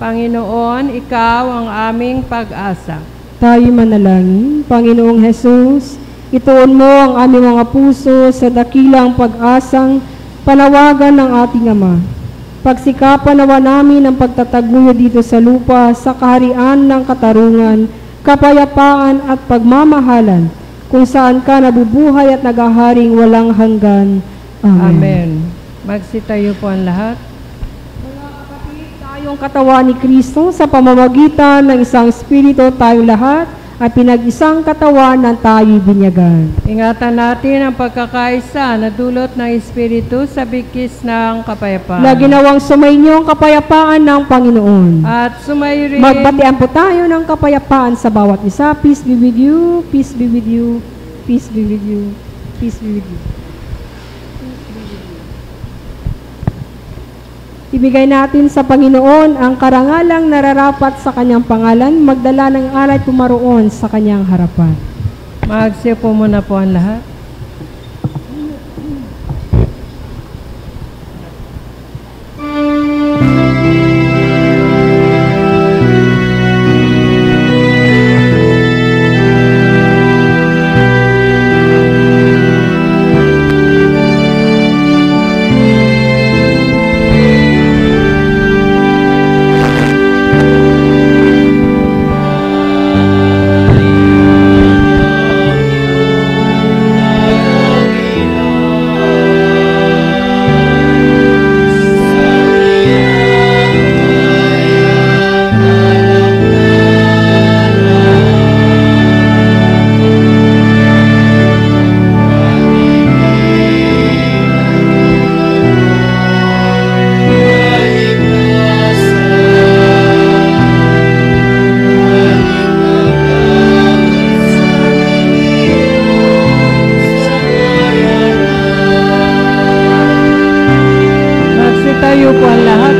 Panginoon, Ikaw ang aming pag-asa. Tayo manalangin. Panginoong Jesus, ituon mo ang aming mga puso sa dakilang pag-asang panawagan ng ating Ama. Pagsikapan nawa namin ang pagtataguyod dito sa lupa sa kaharian ng katarungan, kapayapaan at pagmamahalan, kung saan ka nabubuhay at naghaharing walang hanggan. Amen. Amen. Magsitayo po ang lahat. Tayong katawan ni Kristo sa pamamagitan ng isang Espiritu, tayong lahat ay pinag-isang katawan ng tayo'y binyagan. Ingatan natin ang pagkakaisa na dulot ng Espiritu sa bigkis ng kapayapaan. Na ginawang sumainyo ang kapayapaan ng Panginoon. At sumayo rin. Magbatian po tayo ng kapayapaan sa bawat isa. Peace be with you, peace be with you, peace be with you, peace be with you. Ibigay natin sa Panginoon ang karangalang nararapat sa Kanyang pangalan, magdala ng alay pumaroon sa Kanyang harapan. Magsipo muna po ang lahat. Tayo po ang lahat.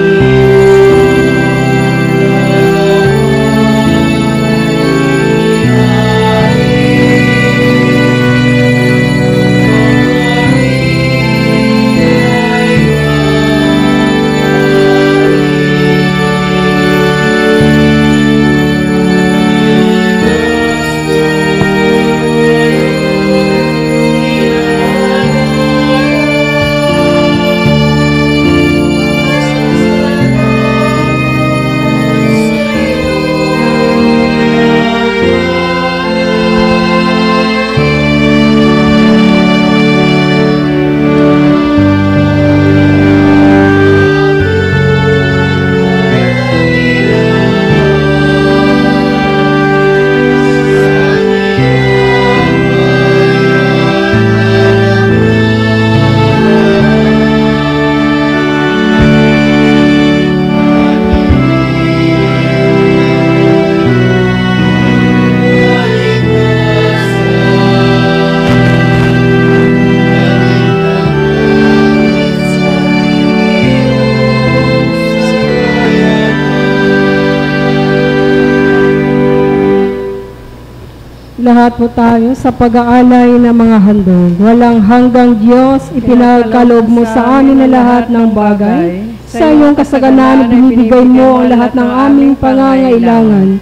Lahat po tayo sa pag-aalay ng mga handog. Walang hanggang Diyos, ipinagkaloob mo sa amin na lahat ng bagay. Sa iyong kasaganan, binibigay mo ang lahat ng aming pangangailangan.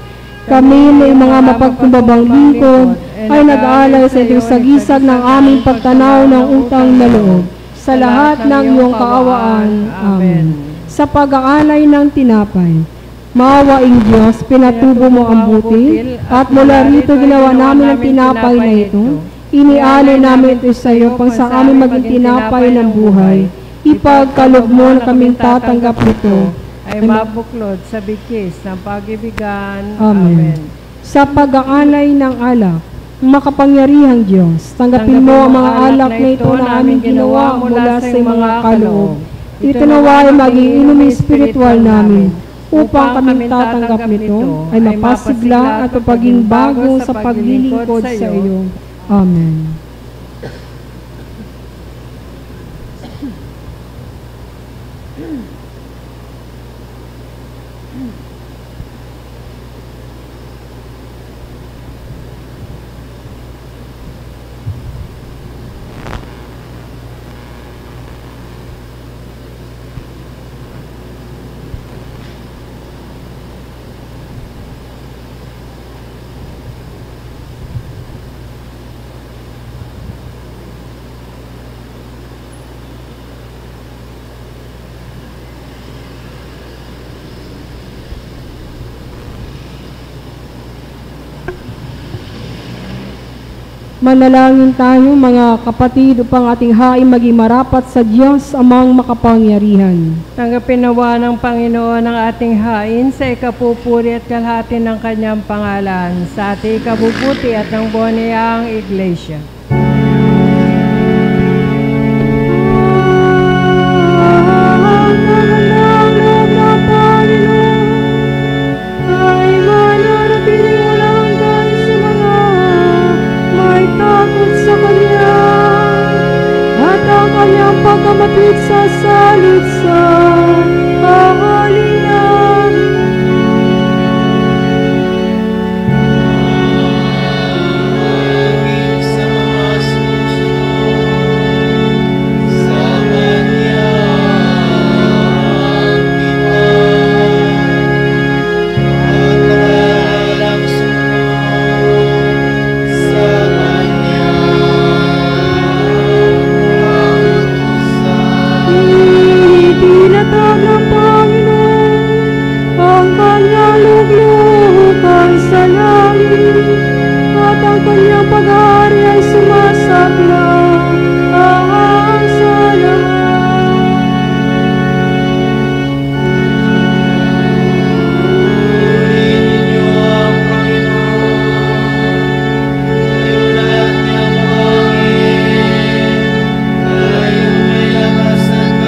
Kami na mga mapagkumbabang lingkod ay nag-aalay sa iyong sagisag ng aming pagtanaw ng utang na loob. sa lahat ng iyong kaawaan. Amen. Sa pag-aalay ng tinapay, maawaing Diyos, pinatubo mo ang butil, at mula rito ginawa namin ang tinapay na ito. Inialay namin ito sa iyo pang sa amin maging tinapay ng buhay. Ipagkaloob mo na kaming tatanggap nito ay mabuklod sa bigkis ng pag-ibigan. Amen. Sa pag-aalay ng alak, makapangyarihang Diyos, tanggapin mo ang mga alak na ito na aming ginawa mula sa mga kaloob. Ito nawa ay maging inuming spiritual namin, upang kaming tatanggap nito ay mapasigla at paging bago sa paglilingkod sa iyo. Amen. Manalangin tayo mga kapatid upang ating hain maging marapat sa Diyos amang makapangyarihan. Tanggapin nawa ng Panginoon ang ating hain sa ikapupuri at kalhati ng kanyang pangalan, sa ating ikabubuti at ng buwan niyang Iglesia. Pagkamatwid sa salit sa kahalinan. Sa mga susunod sa kanyang diwan at walang sumunod sa Itinatag ng Panginoon ang kanyang luglukan sa langit, at ang kanyang pag-aari ay sumasagla sa lahat. Purihin ninyo ang Panginoon, kayong lahat niyang buhangin, kayong may lakas ng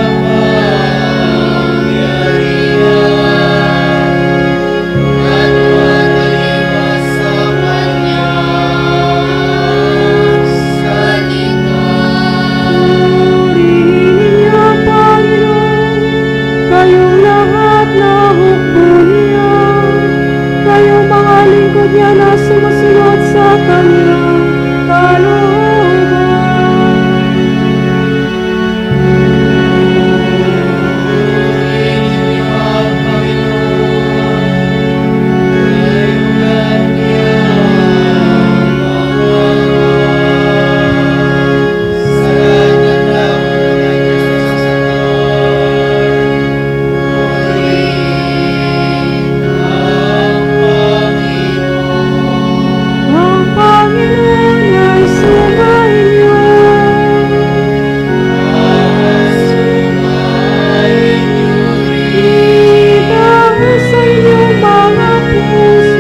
at mataliwas sa kanyang salita. Purihin ninyo ang Panginoon, kayong lahat na hukbo niya, kayong mga lingkod niya na sumusunod sa kanyang kalooban. Purihin ninyo ang Panginoon, kayong lahat niyang mga sa gandang ng Diyos sa Ang Panginoon ay sumainyo. Ibango sa inyong mga puso.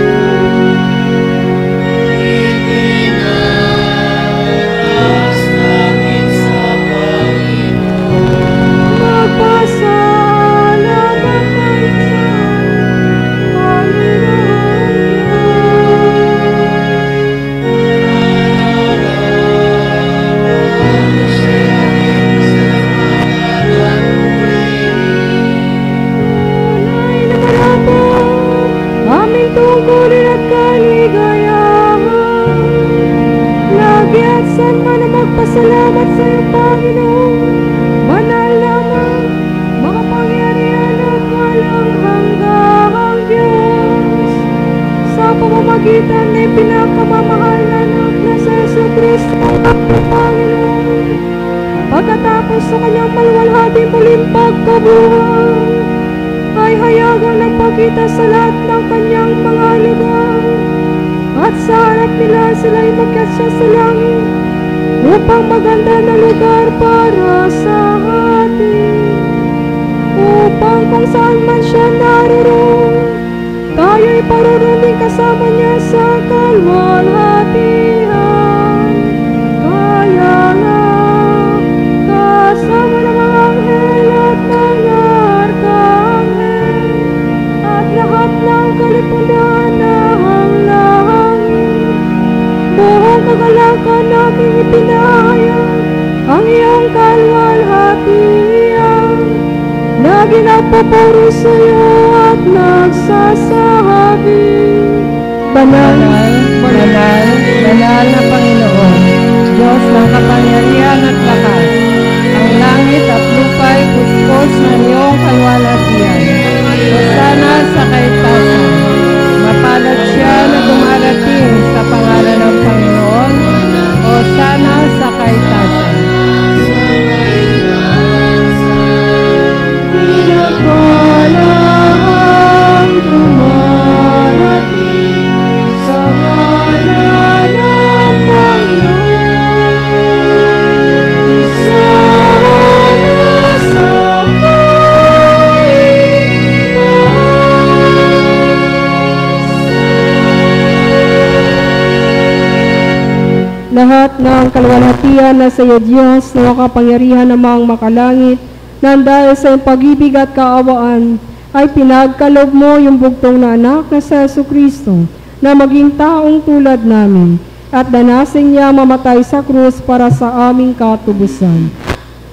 Magpasalamat tayo sa Panginoon Tunay na malapot aming tungkulin at kaligayahan. Lagi at saan man ang magpasalamat sa iyong Panginoon. Banal naman, makapangyarihan at walang hanggang Diyos. Sa pamamagitan na ipinakamamahal na anak na sa Jesu Kristo ang Panginoon. pagkatapos sa kanyang maluwalhati muling pagkabuhay, ay hayagang nagpakita sa lahat ng kanyang mga lugar. At sa harap nila sila'y makyat siya sa langit upang maganda na lugar para sa atin. Upang kung saan man siya naroroon, tayo'y paruruming kasama niya sa kalwalhatian. Kaya nga, kasama ng mga anghel at mga arkanghel at lahat ng kalipunan ng langit, buong kagalakan namin ipinahayag ang iyong kalwalhatian na ginapapuri sa iyo at nagsasabi, Banal, banal, banal na Panginoon, Diyos ng kapangyarihan at lakas. Ang langit at lupa'y puspos ng iyong kalwalhatian. Hosana sa kaitasan. Mapalad siya na dumarating sa pangalan ng Panginoon. Hosana sa kaitasan. Pinagpalang dumarating sa ngalan ng Panginoon. Sana sa lahat ng kalwalhatian na sa iyo, Diyos, na makapangyarihan namang makalangit, nang dahil sa iyong pag-ibig at kaawaan, ay pinagkaloob mo yung bugtong na anak na sa Jesucristo, na maging taong tulad namin, at danasin niya mamatay sa krus para sa aming katubusan.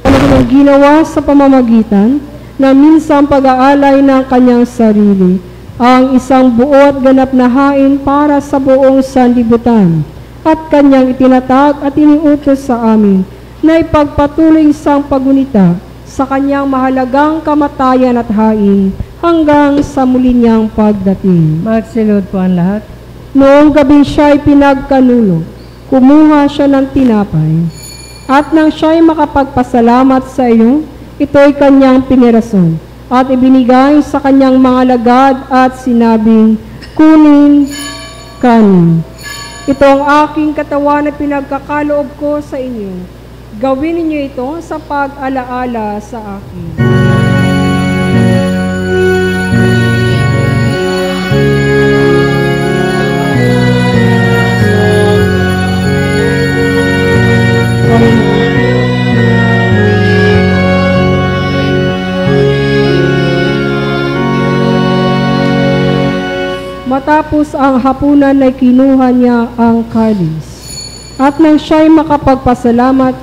Ano kanyang ginawa sa pamamagitan na minsan pag-aalay ng kanyang sarili, ang isang buo at ganap na hain para sa buong sanlibutan, at kanyang itinatag at iniutos sa amin na ipagpatuloy isang pagunita sa kanyang mahalagang kamatayan at hain hanggang sa muli niyang pagdating. Magsilod po ang lahat. Noong gabi siya'y pinagkanulo, kumuha siya ng tinapay, at nang siya'y makapagpasalamat sa iyo, ito'y kanyang pinirason, at ibinigay sa kanyang mga lagad at sinabing, kunin, kanin. Ito ang aking katawan na pinagkakaloob ko sa inyo. Gawin ninyo ito sa pag-alaala sa akin. Matapos ang hapunan ay kinuha niya ang kalis. At nang siya'y makapagpasalamat,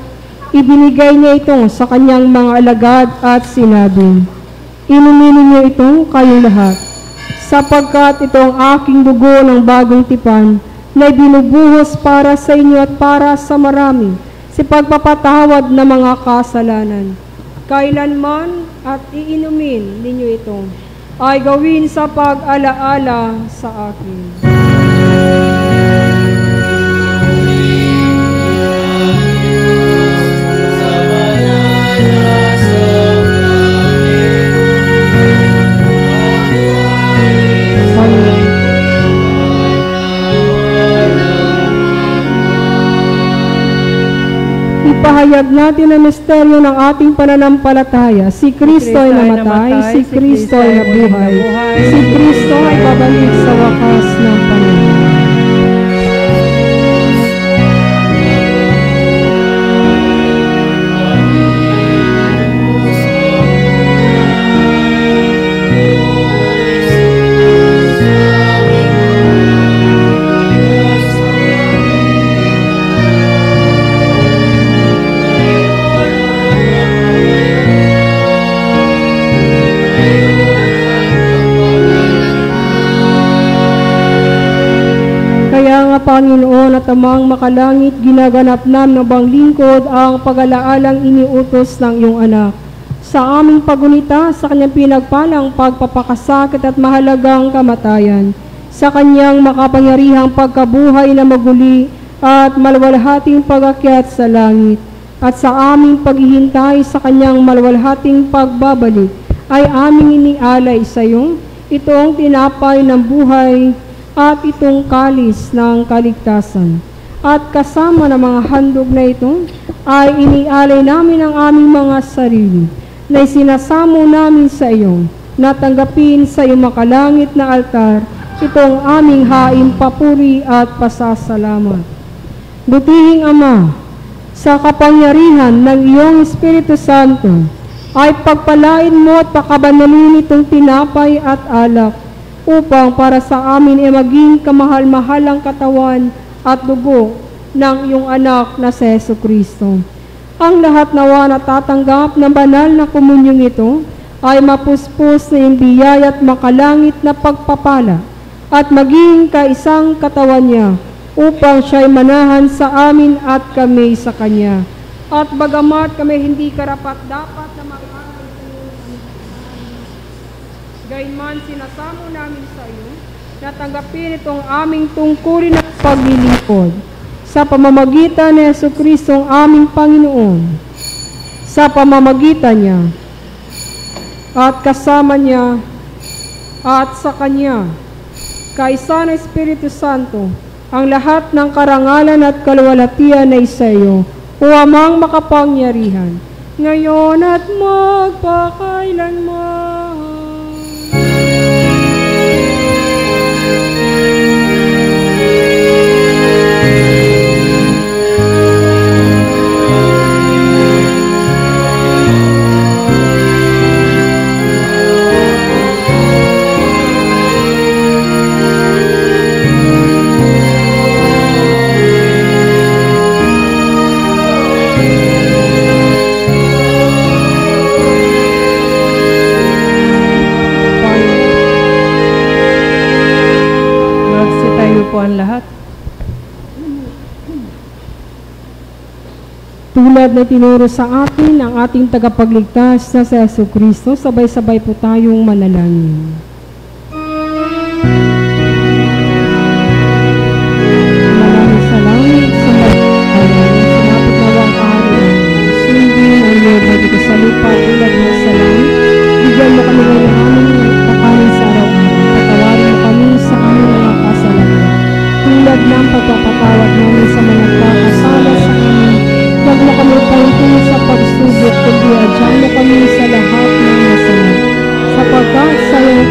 ibinigay niya ito sa kanyang mga alagad at sinabi, inumin ninyo ito kayong lahat, sapagkat ito ang aking dugo ng bagong tipan na binubuhos para sa inyo at para sa marami sa pagpapatawad ng mga kasalanan. Kailanman at iinumin ninyo ito ay gawin sa pag-alaala sa akin. Ipahayag natin ang misteryo ng ating pananampalataya. Si Kristo ay namatay, si Kristo ay nabuhay, si Kristo ay babalik sa wakas ng panahon. Panginoon at amang makalangit, ginaganap namin ng bang lingkod ang pag-alaalang iniutos ng iyong anak. Sa aming pagunita, sa kanyang pinagpalang pagpapakasakit at mahalagang kamatayan, sa kanyang makapangyarihang pagkabuhay na maguli at malwalhating pag-akyat sa langit, at sa aming paghihintay sa kanyang maluwalhating pagbabalik, ay aming inialay sa iyo itong tinapay ng buhay at itong kalis ng kaligtasan. At kasama ng mga handog na ito, ay inialay namin ang aming mga sarili na isinasamo namin sa iyo, na tanggapin sa iyong makalangit na altar itong aming haing papuri at pasasalamat. Butihing Ama, sa kapangyarihan ng iyong Espiritu Santo, ay pagpalain mo at pakabanalin itong tinapay at alak, upang para sa amin ay maging kamahal-mahalang katawan at dugo ng iyong anak na si Jesucristo. Ang lahat nawa na tatanggap ng banal na komunyong ito ay mapuspos na iyong biyaya at makalangit na pagpapala at maging kaisang katawan niya, upang siya'y manahan sa amin at kami sa Kanya. At bagamat kami hindi karapat-dapat na mag-aral sa iyo, gayunman sinasamo namin sa iyo na tanggapin itong aming tungkulin at paglilingkod sa pamamagitan ni Jesucristo ang aming Panginoon, sa pamamagitan niya at kasama niya at sa Kanya, kaisa ng Espiritu Santo, ang lahat ng karangalan at kaluwalhatian ay sa iyo, o Amang makapangyarihan, ngayon at magpakailanman. Po ang lahat. Tulad na tinuro sa atin ang ating tagapagligtas na si Jesucristo, sabay-sabay po tayong manalangin. Manalangin sa langit, sa sinapit na wang araw, sundin ang Lord na dito sa lupa, tulad mo sa langit. Bigyan mo kami ng aming kakanin sa araw-araw. Patawarin mo kami sa aming mga kasalanan, tulad ng pagpapatawad namin sa mga nagkakasala sa amin. Huwag mo kami pangkin sa pagsubok, kundi adyan mo kami sa lahat ng masama, sapagkat sa iyong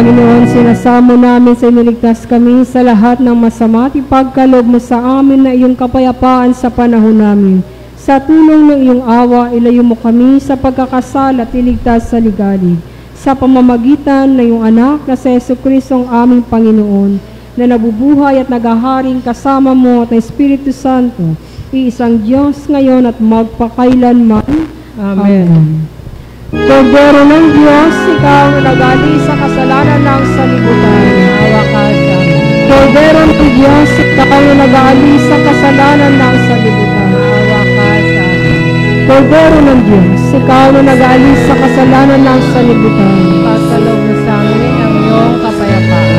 Panginoon, sinasamo namin sa iniligtas kami sa lahat ng masama at ipagkaloob mo sa amin na iyong kapayapaan sa panahon namin. Sa tulong ng iyong awa, ilayo mo kami sa pagkakasala at iligtas sa ligalig. Sa pamamagitan ng iyong anak na sa Jesucristo ang aming Panginoon, na nabubuhay at naghaharing kasama mo at ng Espiritu Santo, iisang Diyos ngayon at magpakailanman. Amen. Kordero ng Diyos, ikaw na nag-alis sa kasalanan ng sanlibutan. Maawa ka sa amin. Kordero ng Diyos, ikaw na nag-alis sa kasalanan ng sanlibutan. Maawa ka sa amin. Kordero ng Diyos, ikaw na nag-alis sa kasalanan ng sanlibutan. Pagkaloob mo sa amin ang iyong kapayapaan.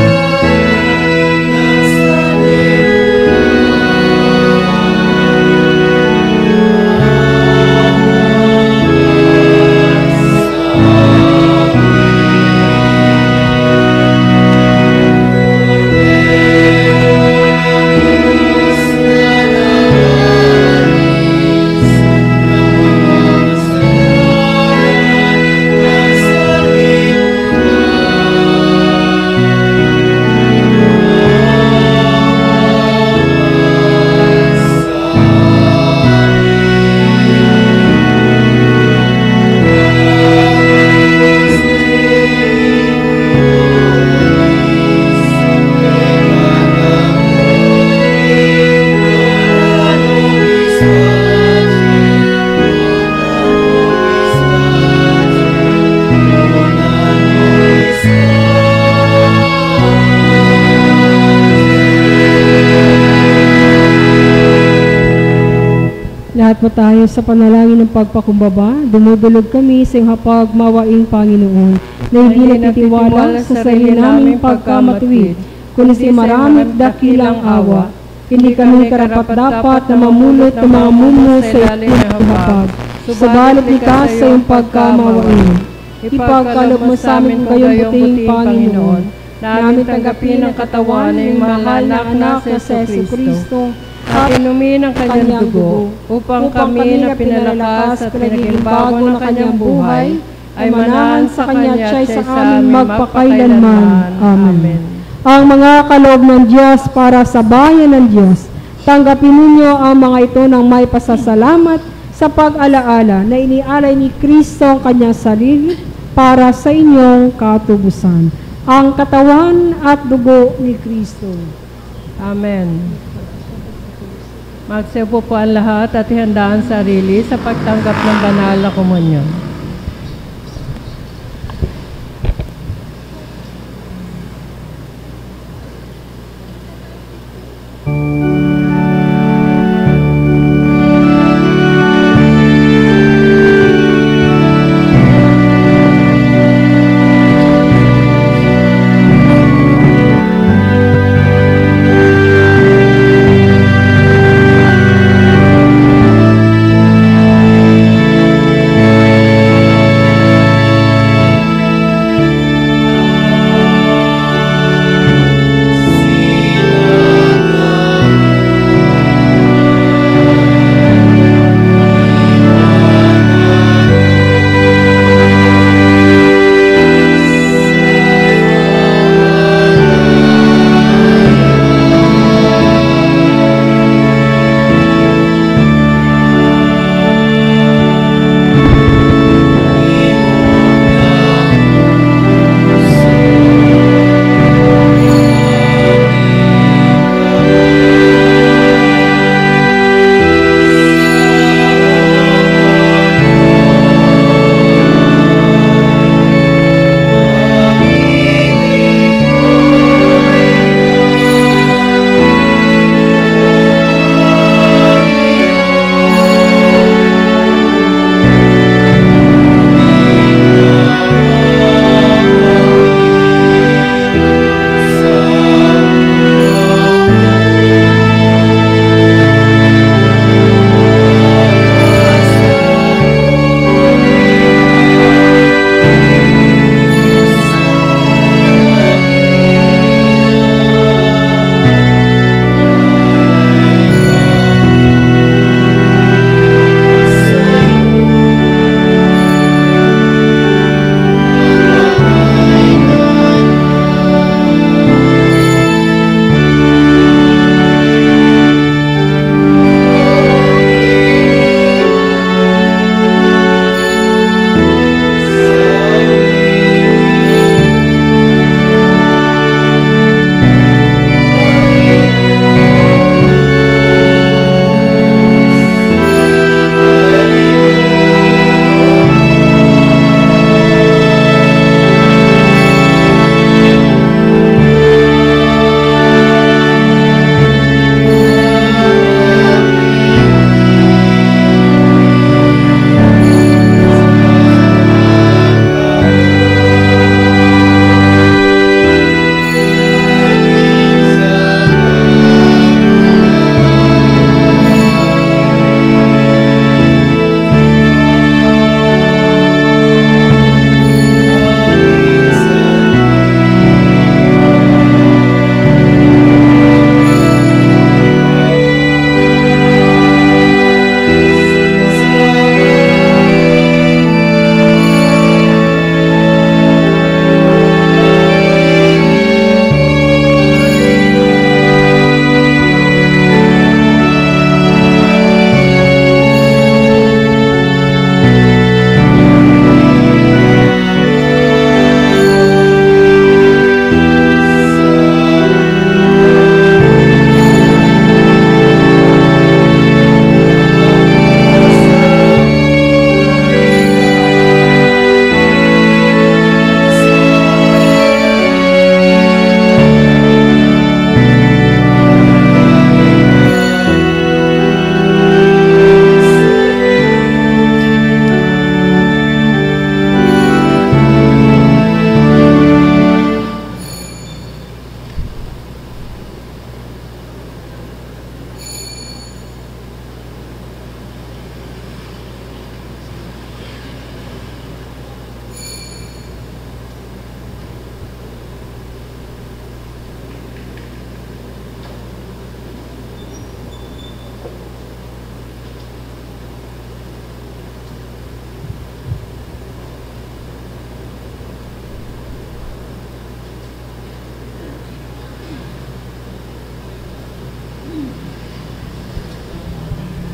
Lahat po tayo sa panalangin ng pagpakumbaba, dumudulog kami sa iyong hapag mawaing Panginoon, na hindi nagtitiwala sa sarili naming pagkamatuwid, kundi sa maraming dakilang awa. Hindi kami karapat-dapat na mamulot ng mga mumo sa iyong hapag, subalit likas sa iyong pagkamawain. Ipagkaloob mo sa amin kayong buting Panginoon, na amin tanggapin ang katawan ng mahal na anak na sa Jesucristo, at inumin ang kanyang dugo, upang kami na pinalakas at pinagimbago ng kanyang buhay, ay manahan sa kanya at siya sa amin magpakailanman. Amen. Ang mga kaloob ng Diyos para sa bayan ng Diyos, tanggapin ninyo ang mga ito ng may pasasalamat sa pag-alaala na inialay ni Kristo ang kanyang sarili para sa inyong katubusan. Ang katawan at dugo ni Kristo. Amen. Magsiupo po ang lahat at ihandaan sarili sa pagtanggap ng banal na komunyon.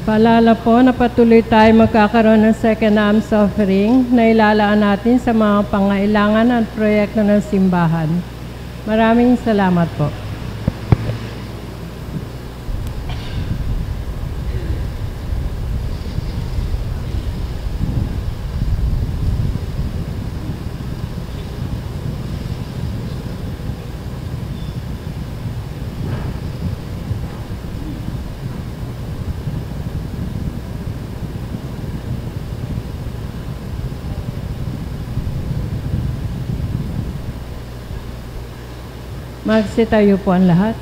Paalala po na patuloy tayo magkakaroon ng second alms offering na ilalaan natin sa mga pangailangan at proyekto ng simbahan. Maraming salamat po. Magsitayo po ang lahat.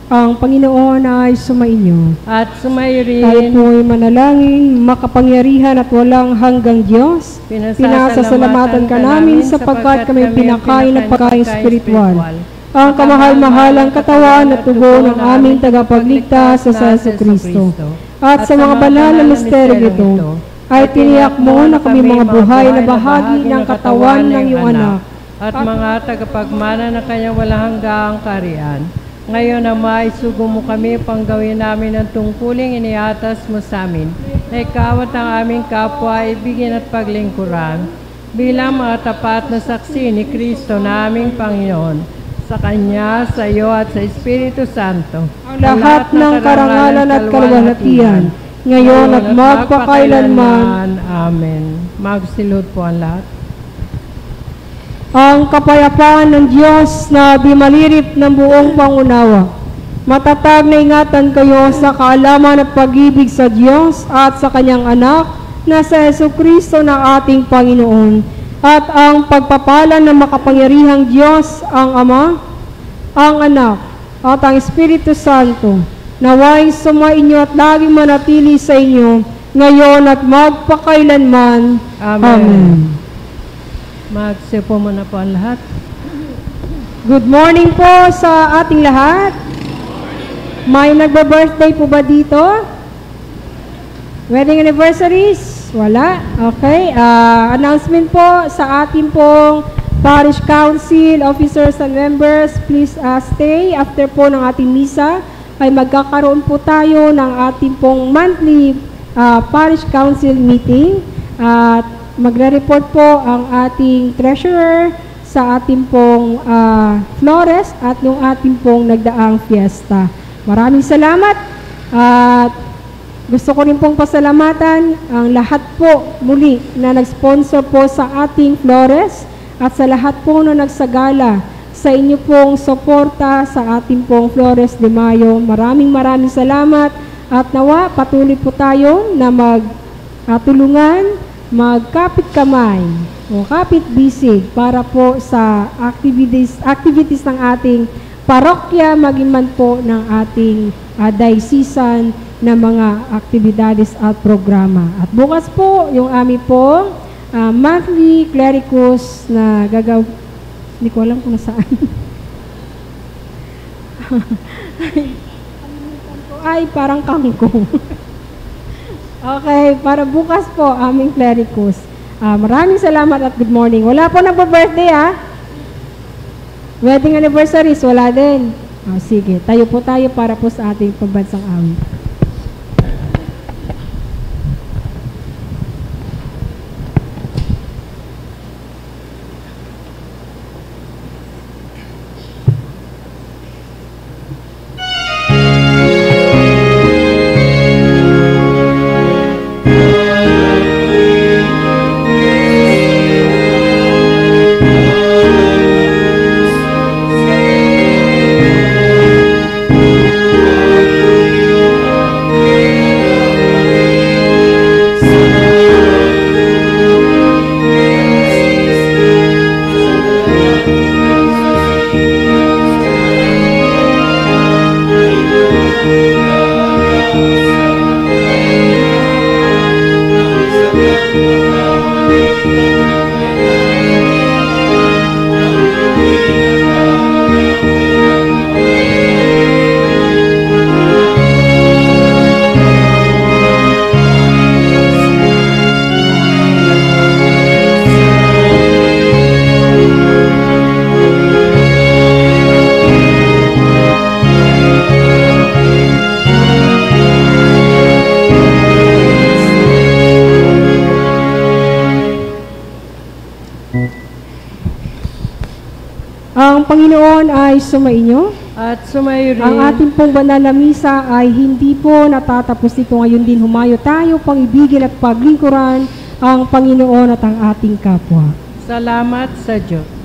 Ang Panginoon ay sumainyo. At sumayo Tayo rin, po'y manalangin, makapangyarihan at walang hanggang Diyos. Pinasasalamatan ka namin sapagkat kami pinakain ng pagkain spiritual. Ang kamahal-mahalang katawan at tubo ng aming tagapagligtas sa Jesucristo. At sa mga banal na misteryo ito, ay tiniyak mo na kami mga buhay na bahagi ng katawan ng iyong anak. At mga tagapagmana ng kanyang walang hanggang kaharian. Ngayon naman, isugo mo kami pang gawin namin ang tungkuling iniatas mo sa amin, na ikaw at ang aming kapwa ibigin at paglingkuran, bilang mga tapat na saksi ni Kristo na aming Panginoon, sa Kanya, sa iyo at sa Espiritu Santo. Ang lahat ng karangalan at kaluwalhatian, ngayon at magpakailanman. Amen. Magsilod po ang lahat. Ang kapayapaan ng Diyos na bimalirip ng buong pangunawa. Matatag na ingatan kayo sa kaalaman at pag-ibig sa Diyos at sa Kanyang anak na sa Jesucristo na ating Panginoon. At ang pagpapala ng makapangyarihang Diyos, ang Ama, ang Anak, at ang Espiritu Santo, naway sumainyo at laging manatili sa inyo, ngayon at magpakailanman. Amen. Magsipo muna po ang lahat. Good morning po sa ating lahat. May nagba-birthday po ba dito? Wedding anniversaries? Wala? Okay. Announcement po sa ating pong Parish Council, officers and members, please stay. After po ng ating misa, ay magkakaroon po tayo ng ating pong monthly Parish Council meeting. At magre-report po ang ating treasurer sa ating pong Flores at yung ating pong nagdaang fiesta. Maraming salamat at gusto ko rin pong pasalamatan ang lahat po muli na nag-sponsor po sa ating Flores at sa lahat po na nagsagala sa inyo pong suporta sa ating pong Flores de Mayo. Maraming salamat at nawa patuloy po tayo na magtulungan, magkapit kamay o kapit bisig para po sa activities ng ating parokya, maging man po ng ating diocesan na mga aktibidades at programa. At bukas po, yung aming po monthly clericus na hindi ko alam kung nasaan. Ay, parang kangkong. Okay, para bukas po aming clericus. Maraming salamat at good morning. Wala po nagpa-birthday Wedding anniversaries, wala din. Sige, tayo po tayo para po sa ating pambansang awit. Panginoon ay sumainyo. At sumayo rin. Ang ating pong banal na misa ay hindi po natatapos dito. Ngayon din humayo tayo pang ibigin at paglingkuran ang Panginoon at ang ating kapwa. Salamat sa Diyos.